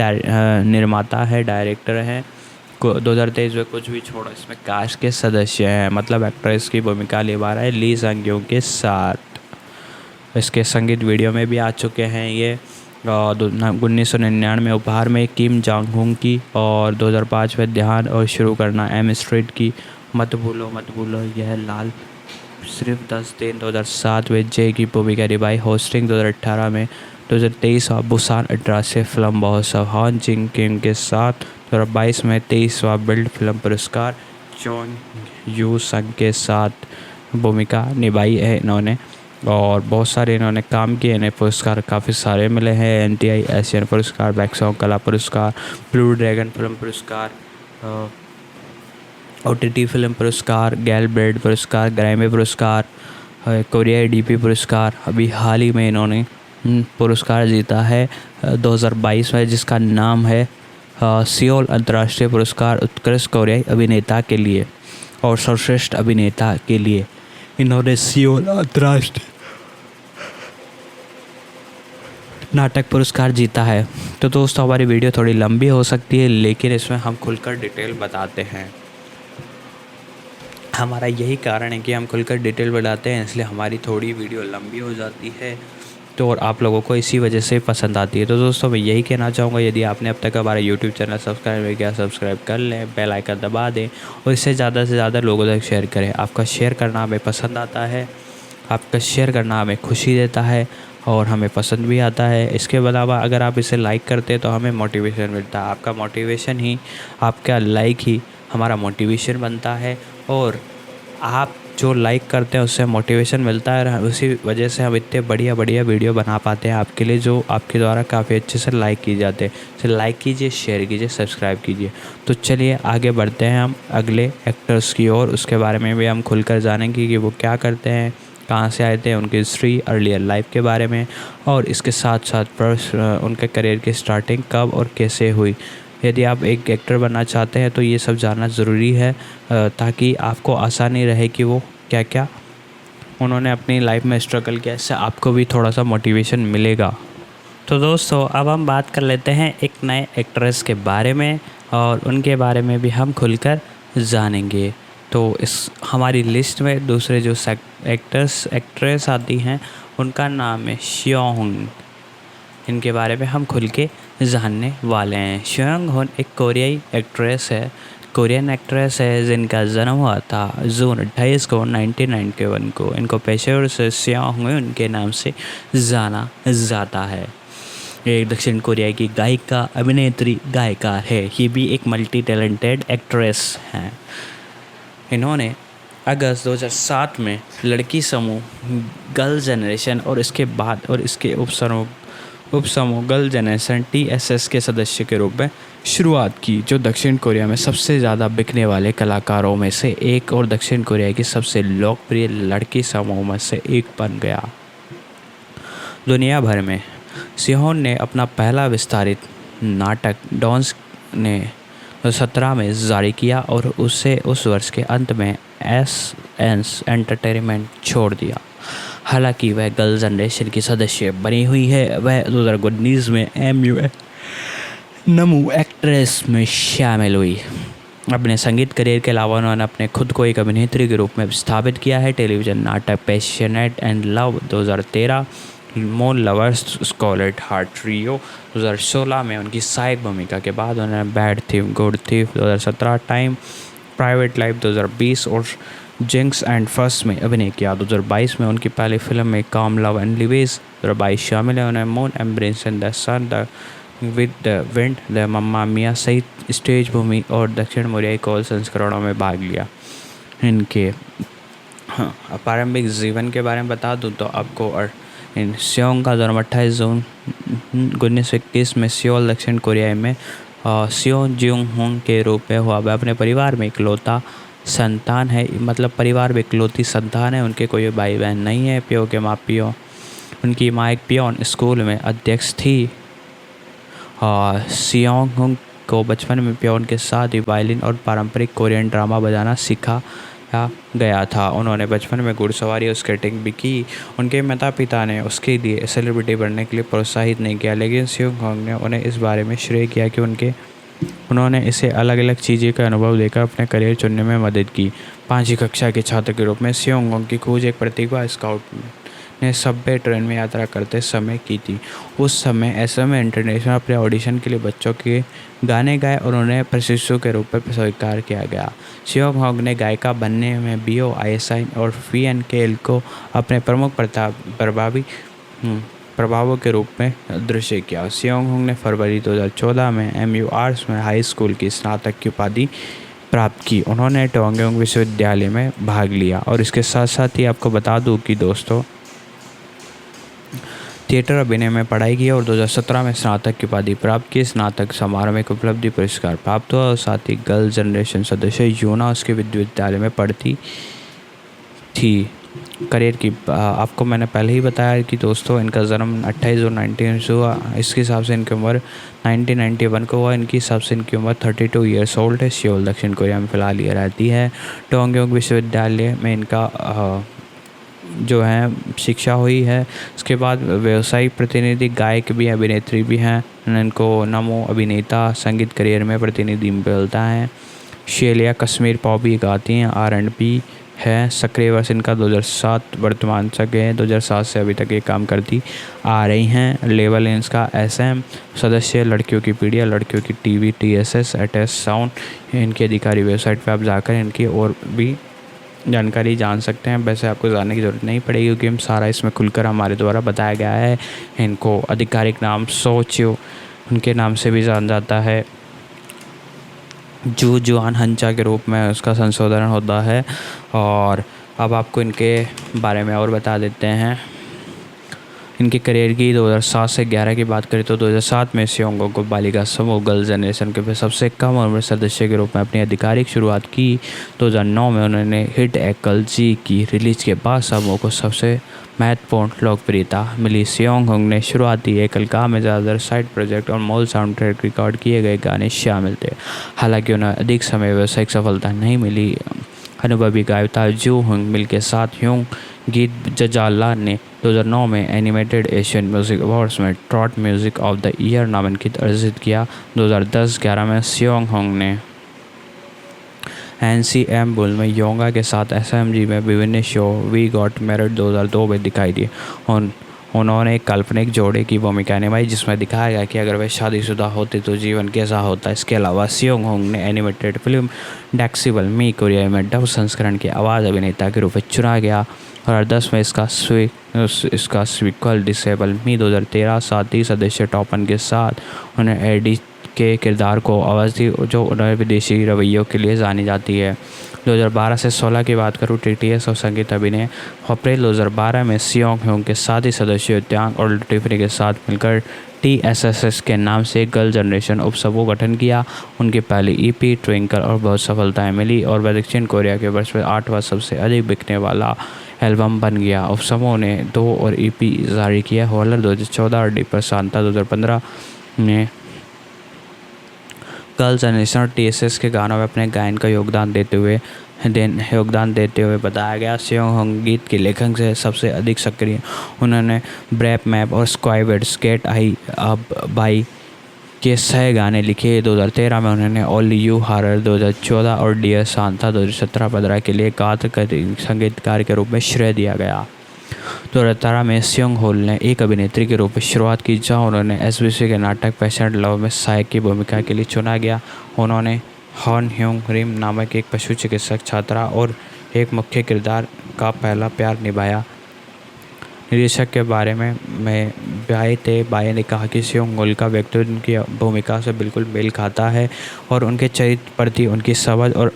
निर्माता है डायरेक्टर हैं। 2023 में कुछ भी छोड़ो इसमें कास्ट के सदस्य हैं, मतलब एक्ट्रेस की भूमिका निभा रहा है ली संग्यों के साथ। इसके संगीत वीडियो में भी आ चुके हैं ये। 1999 में उपहार में किम जांग हुंग की और 2005 में ध्यान और शुरू करना एम स्ट्रीट की मत भूलो यह लाल सिर्फ 10 दिन। 2007 में जे की भूमिका निभाई। होस्टिंग 2018 में। 2023 बुसान अंतर्राष्ट्रीय फिल्म महोत्सव हान जिंग किम के साथ। 2022 में 23वां बिल्ड फिल्म पुरस्कार चोंग यू संग के साथ भूमिका निभाई है इन्होंने। और बहुत सारे इन्होंने काम किए, इन्हें पुरस्कार काफ़ी सारे मिले हैं। NTI एशियन पुरस्कार, बैक्सॉन्ग कला पुरस्कार, ब्लू ड्रैगन फिल्म पुरस्कार, OTT फिल्म पुरस्कार, गैलब्रेड पुरस्कार, ग्रैमी पुरस्कार, कोरिया DP पुरस्कार। अभी हाल ही में इन्होंने पुरस्कार जीता है 2022 में जिसका नाम है सियोल अंतर्राष्ट्रीय पुरस्कार उत्कृष्ट कोरियाई अभिनेता के लिए और सर्वश्रेष्ठ अभिनेता के लिए इन्होंने सियोल अंतर्राष्ट्रीय नाटक पुरस्कार जीता है। तो दोस्तों हमारी वीडियो थोड़ी लंबी हो सकती है लेकिन इसमें हम खुलकर डिटेल बताते हैं। हमारा यही कारण है कि हम खुलकर डिटेल बताते हैं, इसलिए हमारी थोड़ी वीडियो लंबी हो जाती है तो और आप लोगों को इसी वजह से पसंद आती है। तो दोस्तों मैं यही कहना चाहूँगा, यदि आपने अब तक हमारा यूट्यूब चैनल सब्सक्राइब नहीं किया, सब्सक्राइब कर लें, बेल आइकन दबा दें और इसे ज़्यादा से ज़्यादा लोगों तक शेयर करें। आपका शेयर करना हमें पसंद आता है, आपका शेयर करना हमें खुशी देता है और हमें पसंद भी आता है। इसके अलावा अगर आप इसे लाइक करते हैं तो हमें मोटिवेशन मिलता है। आपका मोटिवेशन ही, आपका लाइक ही हमारा मोटिवेशन बनता है और आप जो लाइक करते हैं उससे मोटिवेशन मिलता है और उसी वजह से हम इतने बढ़िया बढ़िया वीडियो बना पाते हैं आपके लिए, जो आपके द्वारा काफ़ी अच्छे से लाइक किए जाते हैं। तो लाइक कीजिए, शेयर कीजिए, सब्सक्राइब कीजिए। तो चलिए आगे बढ़ते हैं हम अगले एक्टर्स की ओर। उसके बारे में भी हम खुलकर जानेंगे कि वो क्या करते हैं, कहाँ से आए थे, उनकी हिस्ट्री, अर्लियर लाइफ के बारे में और इसके साथ साथ उनके करियर की स्टार्टिंग कब और कैसे हुई। यदि आप एक एक्टर बनना चाहते हैं तो ये सब जानना ज़रूरी है, ताकि आपको आसानी रहे कि वो क्या क्या उन्होंने अपनी लाइफ में स्ट्रगल किया, इससे आपको भी थोड़ा सा मोटिवेशन मिलेगा। तो दोस्तों अब हम बात कर लेते हैं एक नए एक्ट्रेस के बारे में और उनके बारे में भी हम खुलकर जानेंगे। तो इस हमारी लिस्ट में दूसरे जो एक्ट्रेस आती हैं उनका नाम है सियोंग। इनके बारे में हम खुल के जानने वाले हैं। सियोंग एक कोरियाई एक्ट्रेस है, कोरियन एक्ट्रेस है जिनका जन्म हुआ था जून 28 को 1991 को। इनको पेशेवर से सियोंग उनके नाम से जाना जाता है। एक दक्षिण कोरिया की गायिका, अभिनेत्री, गायकार है। ये भी एक मल्टी टैलेंटेड एक्ट्रेस हैं। इन्होंने अगस्त 2007 में लड़की समूह गर्ल जनरेशन और इसके बाद और इसके उपसमूह गर्ल जनरेशन TSS के सदस्य के रूप में शुरुआत की, जो दक्षिण कोरिया में सबसे ज़्यादा बिकने वाले कलाकारों में से एक और दक्षिण कोरिया की सबसे लोकप्रिय लड़की समूह में से एक बन गया। दुनिया भर में सियोंग ने अपना पहला विस्तारित नाटक डॉन्स ने 2017 में जारी किया और उसे उस वर्ष के अंत में एस एंटरटेनमेंट छोड़ दिया। हालांकि वह गर्ल जनरेशन की सदस्य बनी हुई है। वह 2019 में नमू एक्ट्रेस में शामिल हुई। अपने संगीत करियर के अलावा उन्होंने अपने खुद को एक अभिनेत्री के रूप में स्थापित किया है। टेलीविज़न नाटक पैशनेट एंड लव 2013, मोन लवर्स, स्कॉलेट हार्ट ट्रियो 2016 में उनकी सहायक भूमिका के बाद उन्होंने bad thief, good thief 2017, time, private life 2020 और जिंक्स एंड फर्स्ट में अभिनय किया। 2022 में उनकी पहली फिल्म में काम, लव एंड लिवेज 2022 शामिल है। उन्होंने moon, embrace in the sun, the with the wind, the mamma mia सहित स्टेज भूमि और दक्षिण कोरियाई कॉल संस्करणों में भाग लिया। इनके प्रारंभिक जीवन के बारे में बता दूं तो आपको इन सियोंग का जन्म 28 जून 1921 में सियोल, दक्षिण कोरिया में सियों जियोंग होंग के रूप में हुआ। वह अपने परिवार में इकलौता संतान है, मतलब परिवार में इकलौती संतान है। उनके कोई भाई बहन नहीं है। पियो के माँ पियो, उनकी माँ एक पियोन स्कूल में अध्यक्ष थी। सियोंग होंग को बचपन में पियोन के साथ ही वायलिन और पारंपरिक कोरियन ड्रामा बजाना सिखाया गया था। उन्होंने बचपन में घुड़सवारी और स्केटिंग भी की। उनके माता पिता ने उसके लिए सेलिब्रिटी बनने के लिए प्रोत्साहित नहीं किया, लेकिन सियोंग होंग ने उन्हें इस बारे में श्रेय किया कि उन्होंने इसे अलग अलग चीज़ों का अनुभव देकर अपने करियर चुनने में मदद की। 5वीं कक्षा के छात्र के रूप में सियोंग होंग की खोज एक प्रतिभा स्काउट ने सबवे ट्रेन में यात्रा करते समय की थी। उस समय SM इंटरनेशनल अपने ऑडिशन के लिए बच्चों के गाने गाए और उन्हें प्रशिक्षु के रूप में स्वीकार किया गया। सियोंग होंग ने गायिका बनने में BO, ISI और VNKL को अपने प्रमुख प्रभावों के रूप में दृश्य किया। सियोंग होंग ने फरवरी 2014 में MU आर्ट्स में हाई स्कूल की स्नातक की उपाधि प्राप्त की। उन्होंने टोंगयोंग विश्वविद्यालय में भाग लिया और इसके साथ साथ ही आपको बता दूं कि दोस्तों थिएटर अभिनय में पढ़ाई की और 2017 में स्नातक की उपाधि प्राप्त की। स्नातक समारोह में एक उपलब्धि पुरस्कार प्राप्त हुआ और साथ ही गर्ल जनरेशन सदस्य यूना उसके विश्वविद्यालय में पढ़ती थी। करियर की आपको मैंने पहले ही बताया कि दोस्तों इनका जन्म 28 जून 19 हुआ। इसके हिसाब से इनकी उम्र 1991 को हुआ। इनकी हिसाब से इनकी उम्र 32 ईयर्स ओल्ड है। सियोल, दक्षिण कोरिया में फ़िलहाल ये रहती है। टोंगयोंग विश्वविद्यालय में इनका जो है शिक्षा हुई है। उसके बाद व्यावसायिक प्रतिनिधि, गायक भी, अभिनेत्री भी हैं। इनको नमो अभिनेता संगीत करियर में प्रतिनिधि मिलता है। शेलिया कश्मीर पॉप भी गाती हैं। R&B है। सक्रिय वर्ष इनका 2007 वर्तमान तक है। 2007 से अभी तक ये काम करती आ रही हैं। लेवल है इसका SM। सदस्य लड़कियों की पीढ़िया, लड़कियों की TV, TSS, ATS साउंड। इनकी अधिकारी वेबसाइट पर आप जाकर इनकी और भी जानकारी जान सकते हैं। वैसे आपको जानने की ज़रूरत नहीं पड़ेगी क्योंकि हम सारा इसमें खुलकर हमारे द्वारा बताया गया है। इनको आधिकारिक नाम सोचियो उनके नाम से भी जाना जाता है। जुआन हंचा के रूप में उसका संशोधन होता है। और अब आपको इनके बारे में और बता देते हैं। इनके करियर की 2007 से 11 की बात करें तो 2007 में सियोंगो को बालिका समूह गर्ल जनरेशन के सबसे कम उम्र सदस्य के रूप में अपनी आधिकारिक शुरुआत की। 2009 में उन्होंने हिट एकल जी की रिलीज के बाद समूह को सबसे महत्वपूर्ण लोकप्रियता मिली। सियोंग ने शुरुआती एकल का में ज़्यादातर साइड प्रोजेक्ट और मूल साउंड ट्रैक रिकॉर्ड किए गए गाने शामिल थे। हालांकि उन्हें अधिक समय व्यावसायिक सफलता नहीं मिली। अनुभवी गायिका जू हुंग मिल के साथ ह्यूंग गीत जजाला ने 2009 में एनिमेटेड एशियन म्यूजिक अवार्ड्स में trout music of the year नामांकित अर्जित किया। 2010-11 में सियोंग हुंग ने NCM बुल में योंगा के साथ SMG में विभिन्न शो वी गॉट मैरिड 2002 में दिखाई दी। उन्होंने एक काल्पनिक जोड़े की भूमिका निभाई जिसमें दिखाया गया कि अगर वे शादीशुदा होते तो जीवन कैसा होता। इसके अलावा सियोंग हुंग ने एनिमेटेड फिल्म डेक्सिबल मी कोरिया में डब संस्करण की आवाज़ अभिनेता के रूप में चुना गया। 2010 में इसका स्वीक्वल डिसेबल मी 2013 साथी सदस्य टॉपन के साथ उन्हें एडी के किरदार को आवाज़ दी जो उन्हें विदेशी रवैयों के लिए जानी जाती है। 2012 से 16 की बात करूँ TTS और संगीत अभिनय। अप्रैल 2012 में सियोंग हुंग के साथी सदस्यों त्यांग और टिफनी के साथ मिलकर TSSS के नाम से गर्ल जनरेशन उपसमूह गठन किया। उनकी पहली EP ट्विंकल और बहुत सफलताएं मिली और वह दक्षिण कोरिया के वर्ष में 8वां सबसे अधिक बिकने वाला एल्बम बन गया। उपसमूह ने 2 और EP जारी किया। हॉलर 2014 और डीपर सांता 2015 में गर्ल जनरेशन और TSS के गानों में अपने गायन का योगदान देते हुए बताया गया। सियोंग हुंग गीत के लेखन से सबसे अधिक सक्रिय। उन्होंने ब्रैप मैप और स्क्वाइवेड स्केट आई अब बाई के 6 गाने लिखे। 2013 में उन्होंने ओनली यू हारर 2014 और डियर सांता 2017-15 के लिए संगीतकार के रूप में श्रेय दिया गया। 2018 में सियोंग होल ने एक अभिनेत्री के रूप में शुरुआत की जहां उन्होंने SBC के नाटक पैशनेट लव में सहायक की भूमिका के लिए चुना गया। उन्होंने हॉन ह्यूंग रिम नामक एक पशु चिकित्सक छात्रा और एक मुख्य किरदार का पहला प्यार निभाया। निदेशक के बारे में बाय ने कहा कि सियोंग होल का व्यक्तित्व उनकी भूमिका से बिल्कुल मेल खाता है और उनके चरित्र प्रति उनकी समझ और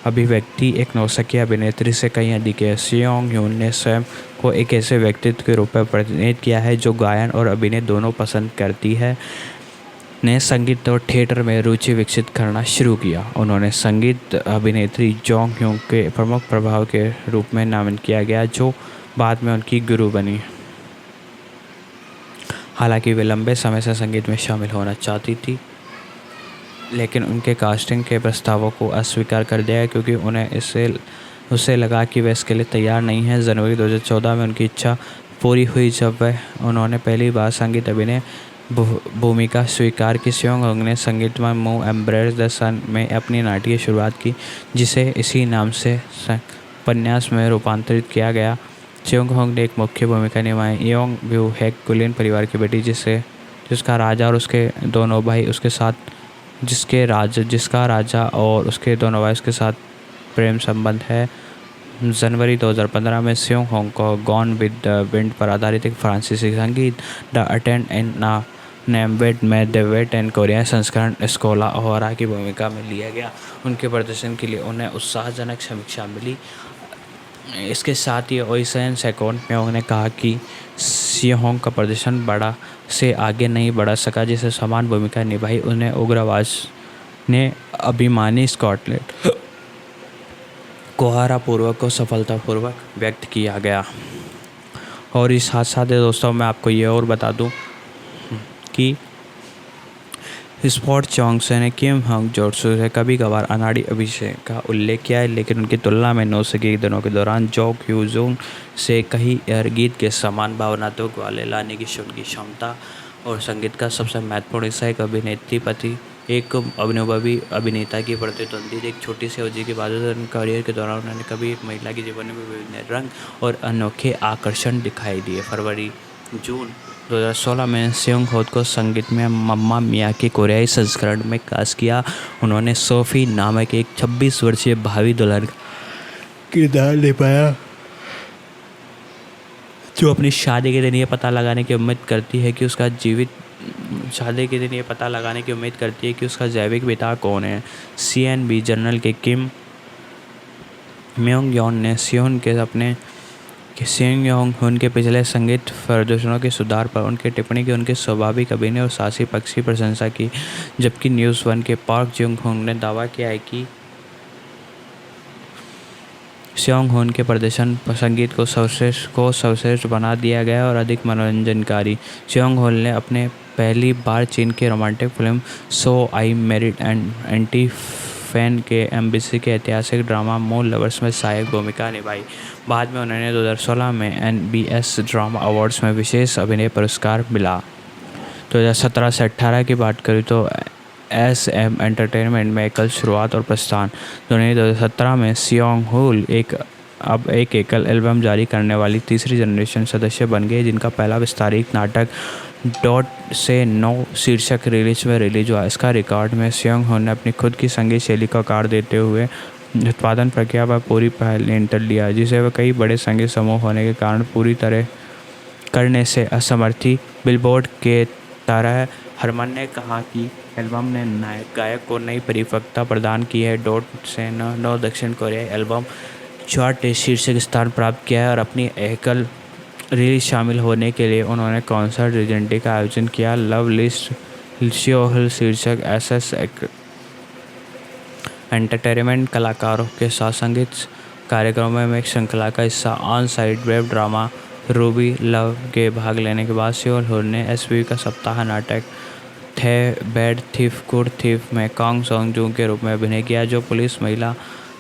अभिव्यक्ति एक नौसिखिया अभिनेत्री से कहीं अधिक है। सियोंग ह्यून ने स्वयं को एक ऐसे व्यक्तित्व के रूप में प्रतिनिधित्व किया है जो गायन और अभिनय दोनों पसंद करती है। ने संगीत और थिएटर में रुचि विकसित करना शुरू किया। उन्होंने संगीत अभिनेत्री जोंग ह्यूंग के प्रमुख प्रभाव के रूप में नामित किया गया जो बाद में उनकी गुरु बनी। हालांकि वे लंबे समय से संगीत में शामिल होना चाहती थी लेकिन उनके कास्टिंग के प्रस्तावों को अस्वीकार कर दिया क्योंकि उसे लगा कि वे इसके लिए तैयार नहीं है। जनवरी 2014 में उनकी इच्छा पूरी हुई जब उन्होंने पहली बार संगीत अभिनय भूमिका स्वीकार की। सियोंग हुंग ने संगीतमय मूव एम्ब्रेस द सन में अपनी नाट्य शुरुआत की जिसे इसी नाम से उपन्यास में रूपांतरित किया गया। सियोंग हुंग ने एक मुख्य भूमिका निभाई योंग ब्यू हैक कुलिन परिवार की बेटी जिसका राजा और उसके दोनों भाई उसके साथ जिसका राजा और उसके दोनों भाई उसके साथ प्रेम संबंध है। जनवरी 2015 में सियोंग हुंग को गॉन विद द विंड पर आधारित एक फ्रांसीसी संगीत द अटेंड इन नेमवेट में द वेट एंड कोरिया संस्करण स्कोला ओहरा की भूमिका में लिया गया। उनके प्रदर्शन के लिए उन्हें उत्साहजनक समीक्षा मिली। इसके साथ ही ओइसन सेकोंड में उन्होंने कहा कि सियोंग का प्रदर्शन बड़ा से आगे नहीं बढ़ा सका जिसे समान भूमिका निभाई। उन्हें उग्रवाद ने अभिमानी स्कॉटलैंड कोहारा पूर्वक को सफलतापूर्वक व्यक्त किया गया। और इस साथ साथ दोस्तों मैं आपको ये और बता दूं कि स्पॉट चोंगसे ने किम हंग जोट्सु से कभी कभार अनाड़ी अभिषेक का उल्लेख किया है लेकिन उनकी तुलना में नौसिखिया दिनों के दौरान जो क्यूजोंग से कहीं एयर गीत के समान भावनात्मक वाले लाने की उनकी क्षमता और संगीत का सबसे महत्वपूर्ण हिस्सा एक अभिनेत्री प्रति एक अनुभवी अभिनेता की प्रतिद्वंदी एक छोटी सी अवधि के बाद करियर के दौरान उन्होंने कभी एक महिला के जीवन में विभिन्न रंग और अनोखे आकर्षण दिखाई दिए। जून 2016 में सेयोंग हो को संगीत में मम्मा मिया के कोरियाई संस्करण में कास्ट किया। उन्होंने सोफी नामक एक 26 वर्षीय भावी दुल्हन का किरदार निभाया, जो अपनी शादी के दिन ये पता लगाने की उम्मीद करती है कि उसका जैविक पिता कौन है। CNB जर्नल के किम म्योंग यॉन ने सेयोंग होन के पिछले संगीत प्रदर्शनों के सुधार पर उनकी टिप्पणी की उनके स्वाभाविक अभिनय और साहसी पक्ष की प्रशंसा की, जबकि न्यूज़ 1 के पार्क जियोंग होन ने दावा किया है कि सेयोंग होन के प्रदर्शन संगीत को सर्वश्रेष्ठ बना दिया गया और अधिक मनोरंजनकारी। सेयोंग होन ने अपने पहली बार चीन के romantic film so I married and anti fan के एम्बेसी के ऐतिहासिक ड्रामा मून लवर्स में सहायक भूमिका निभाई। बाद में उन्हें 2016 में NBS ड्रामा अवार्ड्स में विशेष अभिनय पुरस्कार मिला। 2017 से 18 की बात करें तो SM एंटरटेनमेंट में एकल शुरुआत और प्रस्थान। 2017 में सेयोंग होल अब एक एकल एल्बम जारी करने वाली तीसरी जनरेशन सदस्य बन गए, जिनका पहला विस्तारित नाटक डॉट से 9 शीर्षक रिलीज हुआ। इसका रिकॉर्ड में सेयोंग होन ने अपनी खुद की संगीत शैली को आकार देते हुए उत्पादन प्रक्रिया पर पूरी पहल नियंत्रण लिया, जिसे वह कई बड़े संगीत समूह होने के कारण पूरी तरह करने से असमर्थ थी। बिलबोर्ड के तरह हरमन ने कहा कि एल्बम ने गायक को नई परिपक्वता प्रदान की है। डॉट से 9 दक्षिण कोरियाई एल्बम चार्ट शीर्षक स्थान प्राप्त किया है और अपनी एकल रिलीज शामिल होने के लिए उन्होंने कॉन्सर्ट रेजिडेंटी का आयोजन किया। लव लिस्ट शियोहिल शीर्षक SS एंटरटेनमेंट कलाकारों के साथ संगीत कार्यक्रमों में एक श्रृंखला का हिस्सा on site web drama Ruby love के भाग लेने के बाद सेयोंग ने SVP का सप्ताह नाटक थे बैड थीफ गुड थीफ में कांग सोंग जून के रूप में अभिनय किया, जो पुलिस महिला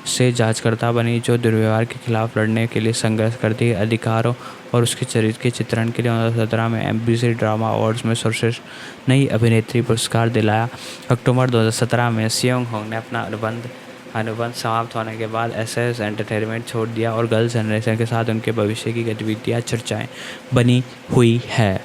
से जांचकर्ता बनी जो दुर्व्यवहार के खिलाफ लड़ने के लिए संघर्ष करती है। अधिकारों और उसके चरित्र के चित्रण के लिए 2017 में MBC ड्रामा अवार्ड्स में सर्वश्रेष्ठ नई अभिनेत्री पुरस्कार दिलाया। अक्टूबर 2017 में सेयोंग होन ने अपना अनुबंध समाप्त होने के बाद SS एंटरटेनमेंट छोड़ दिया और गर्ल्स जनरेशन के साथ उनके भविष्य की गतिविधियाँ चर्चाएं बनी हुई है।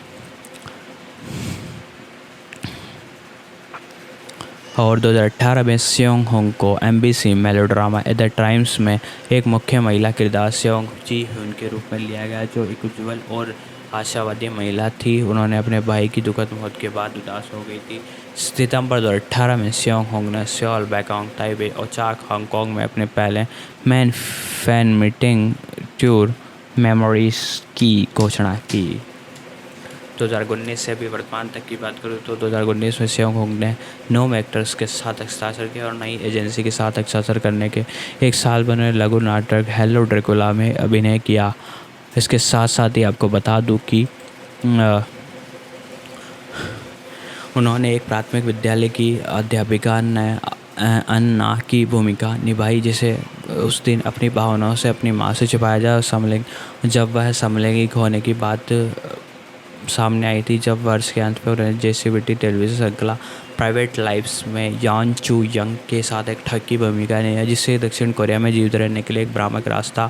और 2018 में सेयोंग होन को MBC melodrama at the times में एक मुख्य महिला किरदार सेयोंग जी हुन के रूप में लिया गया, जो एक उज्ज्वल और आशावादी महिला थी। उन्होंने अपने भाई की दुखद मौत के बाद उदास हो गई थी। सितंबर 2018 में सेयोंग होन ने सियोल, बैंकॉक, ताइबे और चाक हांगकांग में अपने पहले man fan meeting tour memories की घोषणा की। 2019 से अभी वर्तमान तक की बात करूँ तो 2019 में सेयोंग होन ने 9 एक्टर्स के साथ हस्ताक्षर किया और नई एजेंसी के साथ हस्ताक्षर करने के एक साल बने लघु नाटक हेलो ड्रैकुला में अभिनय किया। इसके साथ साथ ही आपको बता दूं कि उन्होंने एक प्राथमिक विद्यालय की अध्यापिका अन्ना की भूमिका निभाई, जिसे उस दिन अपनी भावनाओं से अपनी माँ से छिपाया जाए जब वह समलैंगिक होने की बात सामने आई थी। जब वर्ष के अंत पर उन्होंने JCVT टेलीविज़न श्रृंखला प्राइवेट लाइव्स में यान चू यंग के साथ एक ठग की भूमिका निभाई, जिससे दक्षिण कोरिया में जीवित रहने के लिए एक भ्रामक रास्ता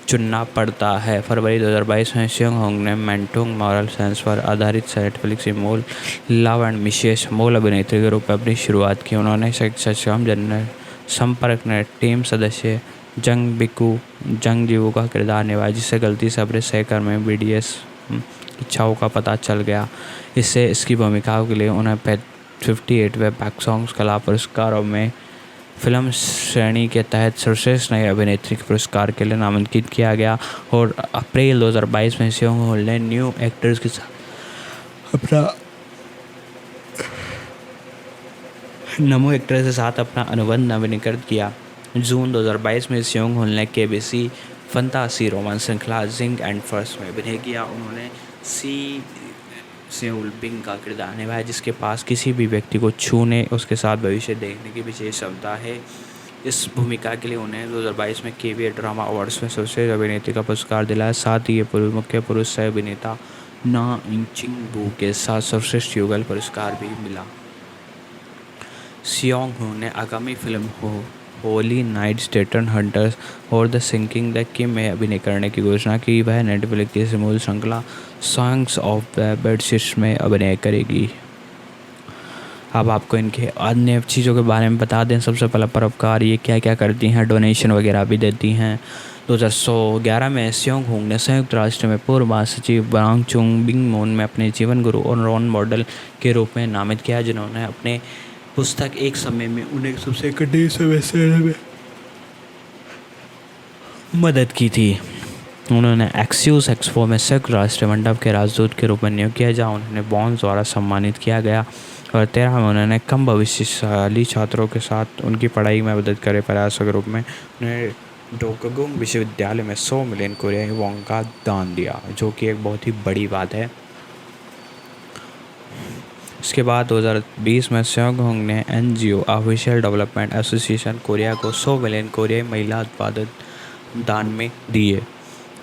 चुनना पड़ता है। फरवरी 2022 में सेयोंग होन ने मेंटोंग मॉरल साइंस पर आधारित नेटफ्लिक्स की मूल लव एंड मिसेस मूल अभिनेत्री के रूप में अपनी शुरुआत की। उन्होंने सक्षम जनरल संपर्क में टीम सदस्य जंग जीवू का किरदार निभाया, जिससे गलती से अपने सहकर्मी BDS इच्छाओं का पता चल गया। इससे इसकी भूमिकाओं के लिए उन्हें 58वें पैक्सोंग कला पुरस्कारों में फिल्म श्रेणी के तहत सर्वश्रेष्ठ नई अभिनेत्री के पुरस्कार के लिए नामांकित किया गया। और अप्रैल 2022 में सेयोंग होन ने न्यू एक्टर्स के साथ अपना अनुबंध नवीनीकृत किया। जून 2022 में सेयोंग होन ने KBC फंतासी रोमांस श्रृंखला जिंग एंड फर्स्ट में अभिनय किया। उन्होंने सेउल बिंग का किरदार निभाया, जिसके पास किसी भी व्यक्ति को छूने उसके साथ भविष्य देखने की विशेष क्षमता है। इस भूमिका के लिए उन्हें 2022 में KBA ड्रामा अवार्ड्स में सर्वश्रेष्ठ अभिनेत्री का पुरस्कार दिलाया। साथ ही ये मुख्य पुरुष सह अभिनेता ना इंचिंग बू के साथ सर्वश्रेष्ठ युगल पुरस्कार भी मिला। सियोंग हो ने आगामी film holy nights demon hunters और द सिंकिंग द किम में अभिनय करने की घोषणा की। वह नेटफ्लिक्स की मूल श्रृंखला सॉन्ग्स ऑफ द बेडशीट्स में अभिनय करेगी। अब आपको इनके अन्य चीज़ों के बारे में बता दें। सबसे पहला परोपकार, ये क्या क्या करती हैं, डोनेशन वगैरह भी देती हैं। 2011 में सियोंग होंग ने संयुक्त राष्ट्र में पूर्व महासचिव बांग चुंग बिंग मून में अपने जीवन गुरु और रोल मॉडल के रूप में नामित किया, जिन्होंने अपने पुस्तक एक समय में उन्हें सबसे कठिन समस्या में मदद की थी। उन्होंने एक्सियोस एक्सपो में संयुक्त राष्ट्र मंडप के राजदूत के रूप में नियुक्त किया, जहाँ उन्हें बॉन्स द्वारा सम्मानित किया गया। और 13 में उन्होंने कम भविष्यशाली छात्रों के साथ उनकी पढ़ाई में मदद करे प्रयासों के रूप में उन्हें डोकगुंग विश्वविद्यालय में 100 मिलियन कोरियाई वॉन्ग का दान दिया, जो कि एक बहुत ही बड़ी बात है। इसके बाद 2020 में सियोंग होंग ने NGO official development association Korea को 100 मिलियन कोरियाई महिला उत्पादन दान में दिए।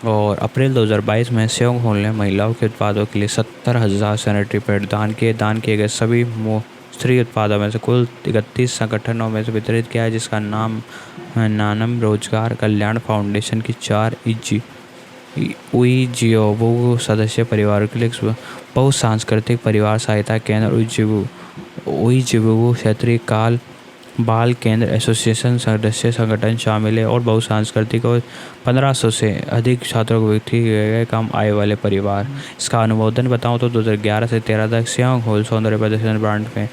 और अप्रैल 2022 में सियोंग होंग ने महिलाओं के उत्पादों के लिए 70,000 सैनिटरी पैड दान किए गए सभी स्त्री उत्पादों में से कुल 31 संगठनों में से वितरित किया है, जिसका नाम नानम रोजगार कल्याण फाउंडेशन की 4 उईजिओबू सदस्य परिवारों के लिए बहुसांस्कृतिक परिवार सहायता केंद्र उईजिओबू क्षेत्रीय बाल केंद्र एसोसिएशन सदस्य संगठन शामिल है और बहुसांस्कृतिक और 1500 से अधिक छात्रों को व्यक्ति गए कम आय वाले परिवार। इसका अनुमोदन बताऊं तो 2011 से 13 तक सियोंग होल सौंदर्य प्रदर्शन ब्रांड में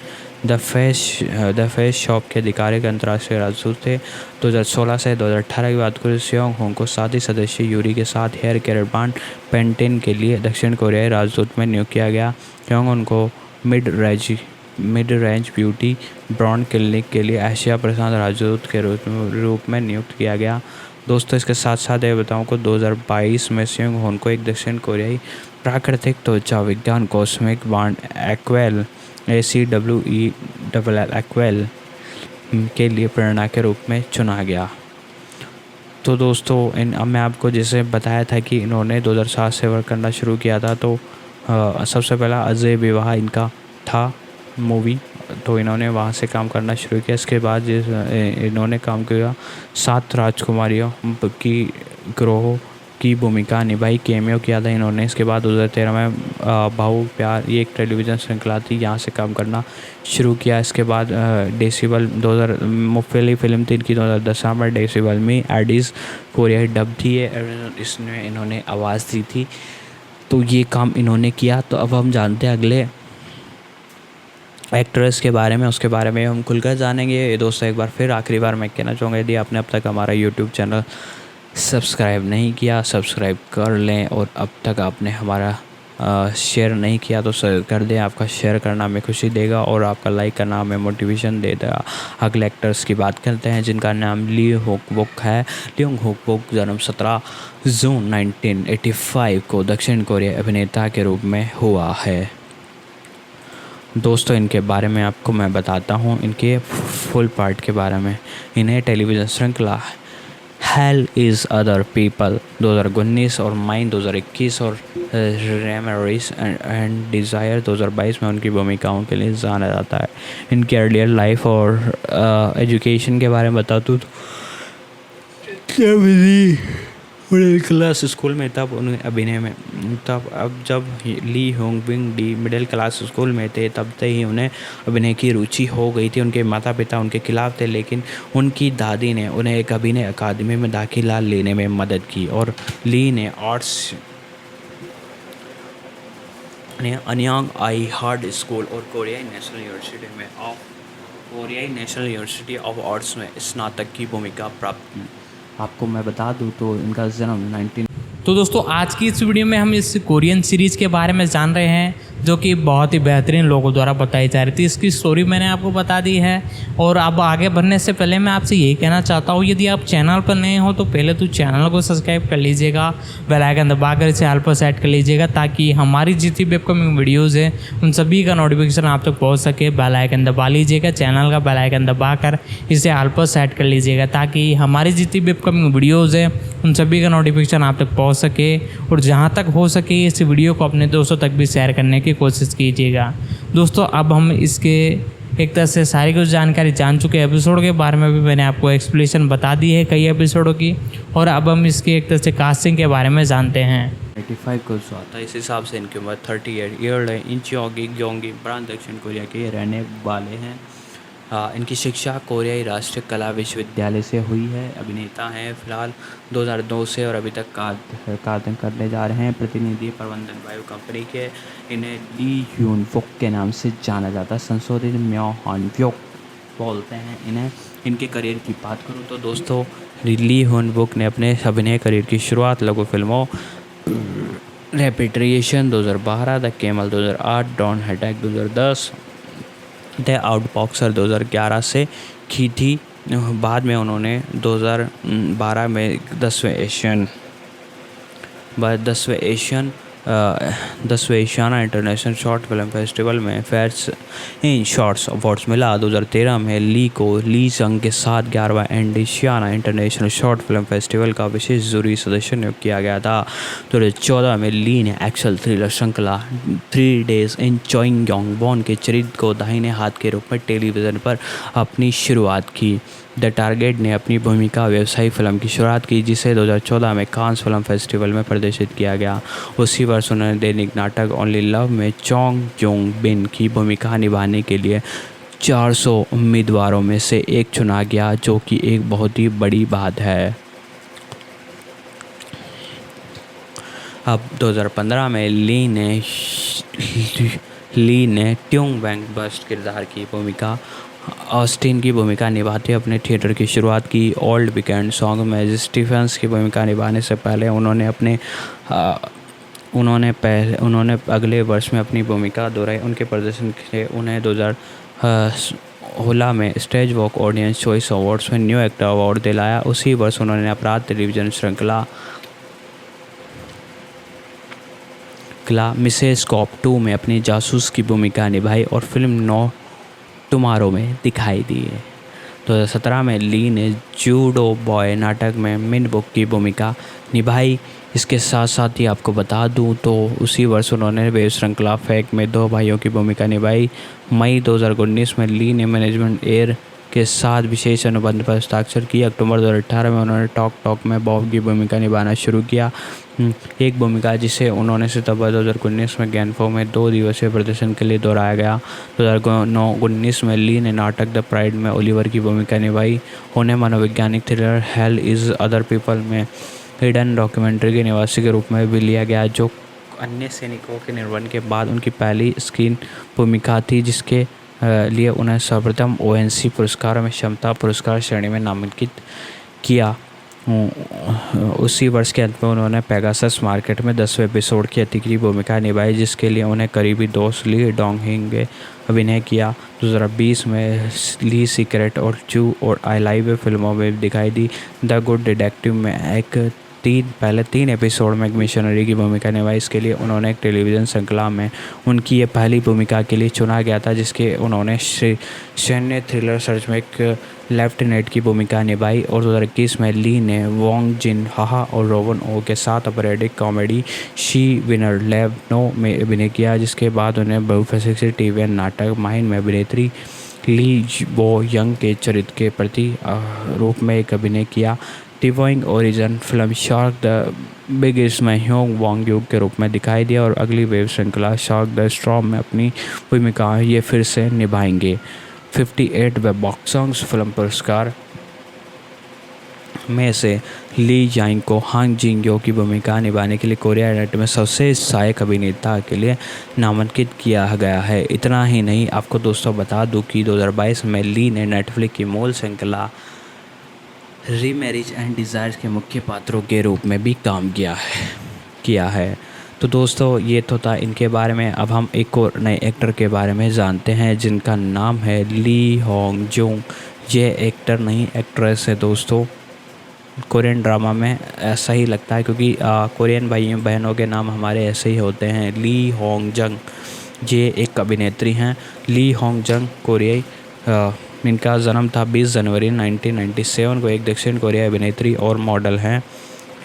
द फेस शॉप के आधिकारिक अंतर्राष्ट्रीय राजदूत थे। 2016 से 2018 की बात करें, सियोंग होंग को साथी सदस्य यूरी के साथ हेयर केयर ब्रांड पेंटेन के लिए दक्षिण कोरियाई राजदूत में नियुक्त किया गया। सियोंग उनको mid range beauty brand clinic के लिए एशिया प्रशांत राजदूत के रूप में नियुक्त किया गया। दोस्तों, इसके साथ साथ ये बताऊँ को 2022 में सियोंग होंग को एक दक्षिण कोरियाई प्राकृतिक त्वचा विज्ञान कॉस्मेटिक ब्रांड एक्वेल एक्वेल के लिए प्रेरणा के रूप में चुना गया। तो दोस्तों, अब मैं आपको जैसे बताया था कि इन्होंने 2007 से वर्क करना शुरू किया था, तो सबसे पहला अजय विवाह इनका था मूवी, तो इन्होंने वहाँ से काम करना शुरू किया। इसके बाद इन्होंने काम किया 7 राजकुमारियों की ग्रोह की भूमिका निभाई, कैमियो किया था इन्होंने। इसके बाद 2013 में भाऊ प्यार, ये एक टेलीविज़न श्रृंखला थी, यहाँ से काम करना शुरू किया। इसके बाद डेसिबल 2000 मुफ्तली फिल्म थी इनकी 2010 में, डेसिबल में एडिस कोरियाई डब थी, इसमें इन्होंने आवाज़ दी थी। तो ये काम इन्होंने किया। तो अब हम जानते हैं अगले एक्ट्रेस के बारे में, उसके बारे में हम खुलकर जानेंगे। ये दोस्तों, एक बार फिर आखिरी बार मैं कहना चाहूँगा, यदि आपने अब तक हमारा यूट्यूब चैनल सब्सक्राइब नहीं किया, सब्सक्राइब कर लें। और अब तक आपने हमारा शेयर नहीं किया तो कर दें। आपका शेयर करना हमें खुशी देगा और आपका लाइक करना हमें मोटिवेशन देगा। अगले एक्टर्स की बात करते हैं, जिनका नाम ली होक बुक है। ली होक बुक जन्म 17 जून 1985 को दक्षिण कोरिया अभिनेता के रूप में हुआ है। दोस्तों, इनके बारे में आपको मैं बताता हूँ, इनके फुल पार्ट के बारे में। इन्हें टेलीविज़न श्रृंखला हेल इज़ अदर पीपल 2019 और माइन 2021 और रेमरिस एंड डिज़ायर 2022 में उनकी भूमिकाओं के लिए जाना जाता है। इनकी अर्लियर लाइफ और एजुकेशन के बारे में बता दूँ तो मिडिल क्लास स्कूल में, तब उन्हें अभिनय में अब जब Lee Hong Bing D middle class school में थे, तब से ही उन्हें अभिनय की रुचि हो गई थी। उनके माता पिता उनके खिलाफ थे, लेकिन उनकी दादी ने उन्हें एक अभिनय अकादमी में दाखिला लेने में मदद की और ली ने आर्ट्स अन्यांग आई हार्ड स्कूल और कोरियाई नेशनल यूनिवर्सिटी ऑफ आर्ट्स में स्नातक की भूमिका प्राप्त की। आपको मैं बता दूं तो इनका जन्म तो दोस्तों, आज की इस वीडियो में हम इस कोरियन सीरीज़ के बारे में जान रहे हैं, जो कि बहुत ही बेहतरीन लोगों द्वारा बताई जा रही थी। इसकी स्टोरी मैंने आपको बता दी है। और अब आगे बढ़ने से पहले मैं आपसे यही कहना चाहता हूँ, यदि आप चैनल पर नए हो तो पहले तो चैनल को सब्सक्राइब कर लीजिएगा, बेल आइकन दबाकर इसे ऑल पर सेट कर लीजिएगा, ताकि हमारी जितनी भी अपकमिंग वीडियोज़ है उन सभी का नोटिफिकेशन आप तक पहुँच सके। बेल आइकन दबा लीजिएगा, चैनल का बेल आइकन दबाकर इसे ऑल पर सेट कर लीजिएगा, ताकि हमारी जितनी भी अपकमिंग वीडियोज़ है उन सभी का नोटिफिकेशन आप तक पहुँच सके। और जहाँ तक हो सके इस वीडियो को अपने दोस्तों तक भी शेयर करने की कोशिश कीजिएगा। दोस्तों, अब हम इसके एक तरह से सारी कुछ जानकारी जान चुके हैं। एपिसोड के बारे में भी मैंने आपको एक्सप्लेनेशन बता दी है कई एपिसोडों की, और अब हम इसकी एक तरह से कास्टिंग के बारे में जानते हैं। 85 को आता है, इस हिसाब से इनकी उम्र 38 ईयर है। इन योंगी ब्रांड दक्षिण कोरिया के रहने वाले हैं। इनकी शिक्षा कोरियाई राष्ट्रीय कला विश्वविद्यालय से हुई है। अभिनेता हैं फिलहाल 2002 से और अभी तक कार्य करने जा रहे हैं। प्रतिनिधि प्रबंधन वायु कंपनी के। इन्हें ली ह्यून फुक के नाम से जाना जाता है। संशोधित म्यो हॉन फ्योक बोलते हैं इन्हें। इनके करियर की बात करूँ तो दोस्तों, ली ह्यून फुक ने अपने अभिनय करियर की शुरुआत लघु फिल्मों repatriation 2012, the camel 2008, dawn attack 2010, the outboxer 2011 से की थी। बाद में उन्होंने 2012 में 10वें Ashiana international short film festival में फेयर्स इन शॉर्ट्स अवार्ड्स मिला। 2013 में ली को ली संग के साथ 11वां Ashiana international short film festival का विशेष जूरी सदस्य नियुक्त किया गया था। 2014 में ली ने एक्शन थ्रिलर श्रृंखला 3 डेज इन चोंगयोंगवॉन के चरित्र को दाहिने हाथ के रूप में टेलीविज़न पर अपनी शुरुआत की। द टारगेट ने अपनी भूमिका व्यवसायी फिल्म की शुरुआत की, जिसे 2014 में कांस फिल्म फेस्टिवल में प्रदर्शित किया गया। उसी वर्ष उन्होंने दैनिक नाटक ओनली लव में चोंग योंग बिन की भूमिका निभाने के लिए 400 उम्मीदवारों में से एक चुना गया, जो कि एक बहुत ही बड़ी बात है। अब 2015 में ली ने ट्यूंग वैंग बस्ट किरदार की भूमिका ऑस्टिन की भूमिका निभाते अपने थिएटर की शुरुआत की। ओल्ड वीकेंड सॉन्ग में स्टीफेंस की भूमिका निभाने से पहले उन्होंने अगले वर्ष में अपनी भूमिका दोहराई। उनके प्रदर्शन के उन्हें 2016 में stage walk audience choice awards में न्यू एक्टर अवार्ड दिलाया। उसी वर्ष उन्होंने अपराध टेलीविज़न श्रृंखला मिसेस कॉप 2 में अपनी जासूस की भूमिका निभाई और फिल्म नो टुमारो में दिखाई दी है। 2017 में ली ने जूडो बॉय नाटक में मिन बुक की भूमिका निभाई। इसके साथ साथ ही आपको बता दूं तो उसी वर्ष उन्होंने वेब श्रृंखला फैक में 2 भाइयों की भूमिका निभाई। मई 2019 में ली ने मैनेजमेंट एयर के साथ विशेष अनुबंध पर हस्ताक्षर किया। अक्टूबर 2018 में उन्होंने टॉक में बॉब की भूमिका निभाना शुरू किया, एक भूमिका जिसे उन्होंने सितंबर 2019 में गैनफो में 2 दिवसीय प्रदर्शन के लिए दोहराया गया। 2019 में ली ने नाटक द प्राइड में ओलिवर की भूमिका निभाई। उन्हें मनोवैज्ञानिक thriller hell is other people में हिडन डॉक्यूमेंट्री के निवासी के रूप में भी लिया गया, जो अन्य सैनिकों के निर्वहन के बाद उनकी पहली स्क्रीन भूमिका थी, जिसके लिए उन्हें सर्वप्रथम ONC पुरस्कारों में क्षमता पुरस्कार श्रेणी में नामांकित किया। उसी वर्ष के अंत में उन्होंने पेगासस मार्केट में 10वें एपिसोड की अतिथि भूमिका निभाई, जिसके लिए उन्हें करीबी दोस्त ली डोंग हिंग ने अभिनय किया। 2020 में ली सीक्रेट और चू और आई लाइव फिल्मों में दिखाई दी। द गुड डिटेक्टिव में पहले 3 एपिसोड में एक मिशनरी की भूमिका निभाई। इसके लिए उन्होंने एक टेलीविज़न श्रृंखला में उनकी ये पहली भूमिका के लिए चुना गया था, जिसके उन्होंने सैन्य थ्रिलर सर्च में एक लेफ्टिनेंट की भूमिका निभाई। और 2021 में ली ने वोंग जिन हा और रोवन ओ के साथ operatic comedy she winner lab no में अभिनय किया, जिसके बाद उन्हें बहुफिल्म टीवी नाटक माइन में अभिनेत्री ली बो यंग के चरित्र के प्रति रूप में एक अभिनय किया। डिवोइंग origin film shark the biggest में ह्योंग वॉन्ग युग के रूप में दिखाई दिया और अगली वेब श्रृंखला शार्क द स्टॉर्म में अपनी भूमिका ये फिर से निभाएंगे। 58 वेब बॉक्स ऑफिस फिल्म पुरस्कार में से ली जाइंग को हांग जिंग की भूमिका निभाने के लिए कोरिया नेट में सबसे सहायक अभिनेता के लिए नामांकित किया गया है। इतना ही नहीं, आपको दोस्तों बता दूं कि 2022 में ली ने नेटफ्लिक्स की मूल श्रृंखला रीमैरिज एंड डिज़ायर्स के मुख्य पात्रों के रूप में भी काम किया है। तो दोस्तों ये तो था इनके बारे में। अब हम एक और नए एक्टर के बारे में जानते हैं, जिनका नाम है ली होंग जुंग। ये एक्टर नहीं एक्ट्रेस है दोस्तों। कोरियन ड्रामा में ऐसा ही लगता है, क्योंकि कोरियन भाइयों बहनों के नाम हमारे ऐसे ही होते हैं। ली होंग जंग ये एक अभिनेत्री हैं। ली होंग जंग कोरियाई इनका जन्म था 20 जनवरी 1997 को। एक दक्षिण कोरियाई अभिनेत्री और मॉडल हैं।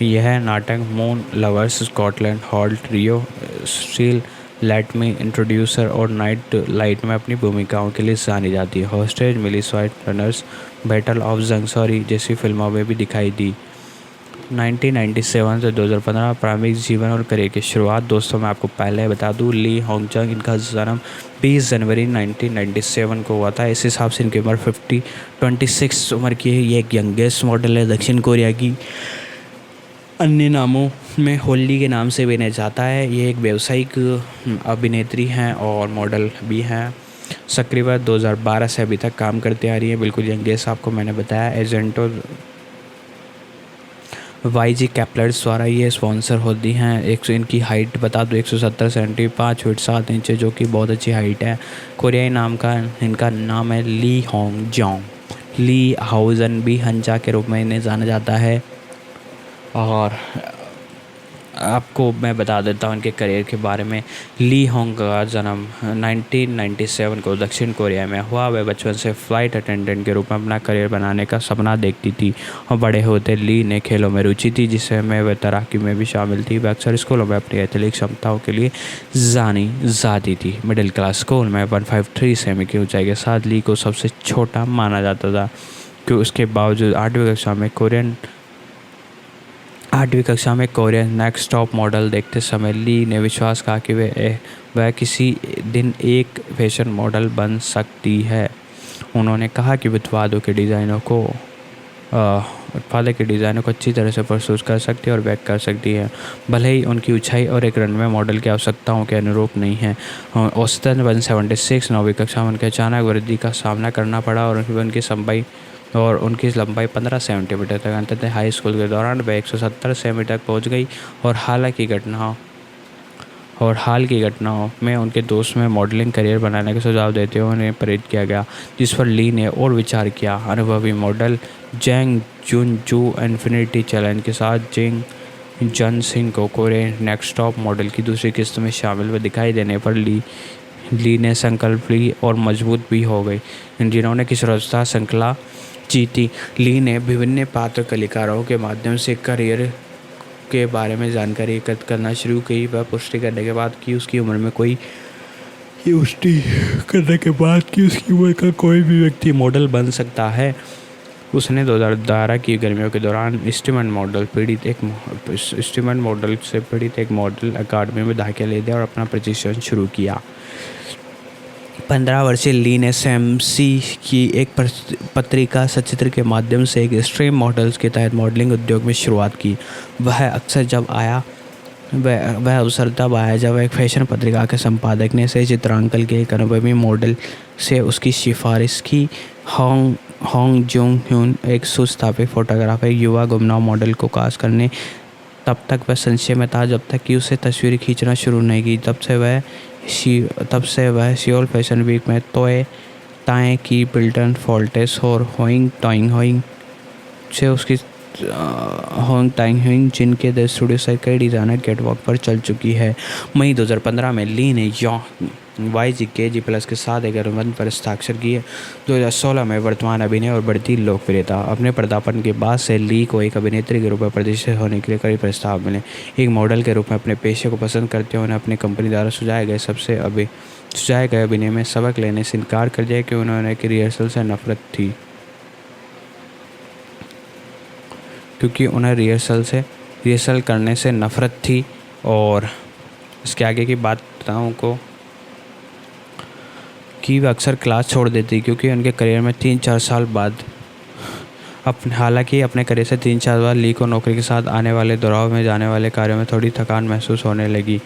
यह नाटक moon lovers, Scotland halt, Rio, steel let me introducer और नाइट लाइट में अपनी भूमिकाओं के लिए जानी जाती है। Hostage, Millie Swaite runners, battle of Jangsauri जैसी फिल्मों में भी दिखाई दी। 1997 से 2015 प्रारंभिक जीवन और करियर की शुरुआत। दोस्तों मैं आपको पहले बता दूं, ली होंग जंग, इनका जन्म 20 जनवरी 1997 को हुआ था। इस हिसाब से इनकी उम्र 26 उम्र की है। ये एक यंगेस्ट मॉडल है दक्षिण कोरिया की। अन्य नामों में होली के नाम से भी इन्हें जाता है। ये एक व्यावसायिक अभिनेत्री हैं और मॉडल भी हैं। सक्रिय 2012 से अभी तक काम करते आ रही है। बिल्कुल यंगेस्ट आपको मैंने बताया। एजेंटो YG कैपलर्स द्वारा ये स्पॉन्सर होती हैं। इनकी हाइट बता दो 170 सेंटीमीटर 5 फीट 7 इंच, जो कि बहुत अच्छी हाइट है। कोरियाई नाम का इनका नाम है ली होंग जॉन्ग। ली हाउजन भी हंजा के रूप में इन्हें जाना जाता है। और आपको मैं बता देता हूँ इनके करियर के बारे में। ली होंग का जन्म 1997 को दक्षिण कोरिया में हुआ। वह बचपन से फ़्लाइट अटेंडेंट के रूप में अपना करियर बनाने का सपना देखती थी और बड़े होते ली ने खेलों में रुचि थी, जिसमें वह तैराकी में भी शामिल थी। वह अक्सर स्कूलों में अपनी एथलेटिक क्षमताओं के लिए जानी जाती थी। मिडिल क्लास स्कूल में 153 सेमी की ऊंचाई के साथ ली को सबसे छोटा माना जाता था, कि उसके बावजूद 8वीं कक्षा में कोरियन नेक्स्ट टॉप मॉडल देखते समय ली ने विश्वास कहा कि वह किसी दिन एक फैशन मॉडल बन सकती है। उन्होंने कहा कि उत्पादों के डिज़ाइनों को अच्छी तरह से प्रस्तुत कर सकती है और बैक कर सकती है, भले ही उनकी ऊंचाई और एक रनवे मॉडल की आवश्यकताओं के अनुरूप नहीं है। औसतन 176 9वीं कक्षा में उनके अचानक वृद्धि का सामना करना पड़ा और उनकी लंबाई 15 सेंटीमीटर तक। अंततः हाई स्कूल के दौरान वह 170 सेंटीमीटर तक पहुंच गई और हाल की घटनाओं में उनके दोस्त में मॉडलिंग करियर बनाने का सुझाव देते हुए उन्हें प्रेरित किया गया, जिस पर ली ने और विचार किया। अनुभवी मॉडल जैंग जुन जू इन्फिनिटी चैलेंज के साथ जिंग जन सिंह को कोरियन नेक्स्ट टॉप मॉडल की दूसरी किस्त में शामिल हुए दिखाई देने पर ली ने संकल्प ली और मजबूत भी हो गई, जिन्होंने की सुरक्षा श्रृंखला जीती। ली ने विभिन्न पात्र कलाकारों के माध्यम से करियर के बारे में जानकारी एकत्र करना शुरू की। वह पुष्टि करने के बाद कि उसकी उम्र का कोई भी व्यक्ति मॉडल बन सकता है, उसने 2012 की गर्मियों के दौरान इंस्ट्रूमेंट मॉडल से पीड़ित एक मॉडल अकादमी में दाखिला ले दिया और अपना प्रशिक्षण शुरू किया। 15 वर्षीय ली ने SMC की एक पत्रिका सचित्र के माध्यम से एक स्ट्रीम मॉडल्स के तहत मॉडलिंग उद्योग में शुरुआत की। वह अवसर तब आया जब एक फैशन पत्रिका के संपादक ने से चित्रांकन के एक अनुभवी मॉडल से उसकी सिफारिश की। होंग जोंग ह्यून एक सुस्थापित फोटोग्राफर युवा गुमनाम मॉडल को कास्ट करने तब तक वह संशय में था जब तक कि उसे तस्वीरें खींचना शुरू नहीं की। तब से वह सियोल फैशन वीक में ताए की बिल्टन फॉल्टेस और होइंग टाइंग जिनके द स्टूडियो से कई डिज़ाइनर कैटवॉक पर चल चुकी है। मई 2015 में ली ने YG KG+ के साथ एक अनुबंध पर हस्ताक्षर किए। 2016 में वर्तमान अभिनय और बढ़ती लोकप्रियता। अपने पदार्पण के बाद से ली को एक अभिनेत्री के रूप में प्रतिष्ठित होने के लिए कई प्रस्ताव मिले। एक मॉडल के रूप में अपने पेशे को पसंद करते हुए उन्हें अपनी कंपनी द्वारा सुझाए गए अभिनय में सबक लेने से इनकार कर दिया कि उन्होंने एक रिहर्सल से नफरत थी, क्योंकि उन्हें रिहर्सल करने से नफरत थी। और इसके आगे की बात बताऊँ को कि वह अक्सर क्लास छोड़ देती, क्योंकि उनके करियर में 3-4 साल बाद हालांकि अपने करियर से 3-4 बार ली को नौकरी के साथ आने वाले दोहराव में जाने वाले कार्यों में थोड़ी थकान महसूस होने लगी।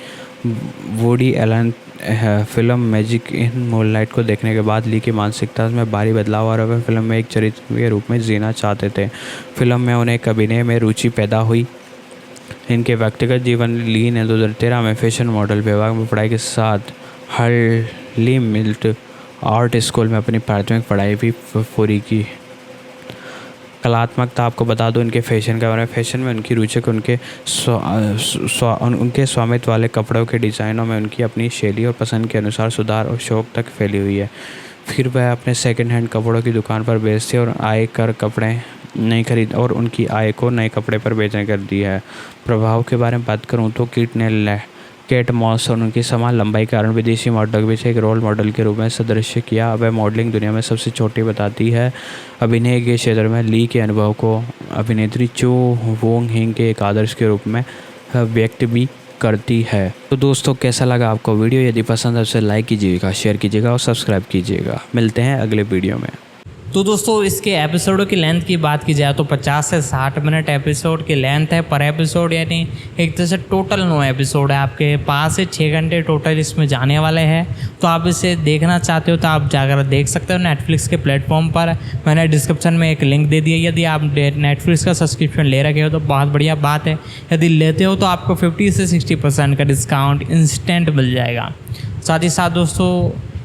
Woody Allen film magic in moonlight को देखने के बाद ली की मानसिकता में भारी बदलाव और वह फिल्म में एक चरित्र के रूप में जीना चाहते थे। फिल्म में उन्हें एक अभिनय में रुचि पैदा हुई। इनके व्यक्तिगत जीवन ली ने 2013 में फैशन मॉडल विभाग में पढ़ाई के साथ हर्ली मिल्ट आर्ट स्कूल में अपनी प्राथमिक पढ़ाई भी पूरी की। कलात्मकता आपको बता दूं इनके फैशन के बारे में। फैशन में उनकी रुचि उनके स्वामित्व वाले कपड़ों के डिज़ाइनों में उनकी अपनी शैली और पसंद के अनुसार सुधार और शौक तक फैली हुई है। फिर वह अपने सेकंड हैंड कपड़ों की दुकान पर बेचते और उनकी आय को नए कपड़े पर बेचने कर दी है। प्रभाव के बारे में बात करूं तो किट ने केट मॉस और उनकी समान लंबाई के कारण विदेशी मॉडल के पीछे एक रोल मॉडल के रूप में सदृश्य किया। वह मॉडलिंग दुनिया में सबसे छोटी बताती है। अभिनय के क्षेत्र में ली के अनुभव को अभिनेत्री चो वोंग हिंग के एक आदर्श के रूप में व्यक्त भी करती है। तो दोस्तों, कैसा लगा आपको वीडियो? यदि पसंद है उसे लाइक कीजिएगा, शेयर कीजिएगा और सब्सक्राइब कीजिएगा। मिलते हैं अगले वीडियो में। तो दोस्तों, इसके एपिसोडों की लेंथ की बात की जाए तो 50 से 60 मिनट एपिसोड की लेंथ है पर एपिसोड, यानी एक तरह से टोटल 9 एपिसोड है। आपके 5 से 6 घंटे टोटल इसमें जाने वाले हैं। तो आप इसे देखना चाहते हो तो आप जाकर देख सकते हो नेटफ्लिक्स के प्लेटफॉर्म पर। मैंने डिस्क्रिप्शन में एक लिंक दे दिया। यदि आप नेटफ्लिक्स का सब्सक्रिप्शन ले रखे हो तो बहुत बढ़िया बात है। यदि लेते हो तो आपको 50 से 60% का डिस्काउंट इंस्टेंट मिल जाएगा। साथ ही साथ दोस्तों,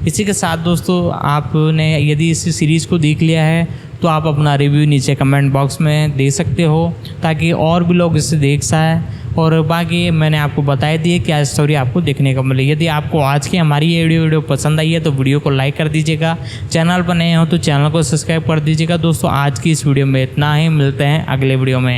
इसी के साथ दोस्तों, आपने यदि इस सीरीज़ को देख लिया है तो आप अपना रिव्यू नीचे कमेंट बॉक्स में दे सकते हो ताकि और भी लोग इसे देख सकें। और बाकी मैंने आपको बता दिए क्या स्टोरी आपको देखने को मिली। यदि आपको आज की हमारी ये वीडियो पसंद आई है तो वीडियो को लाइक कर दीजिएगा। चैनल पर नए हो तो चैनल को सब्सक्राइब कर दीजिएगा। दोस्तों, आज की इस वीडियो में इतना ही। मिलते हैं अगले वीडियो में।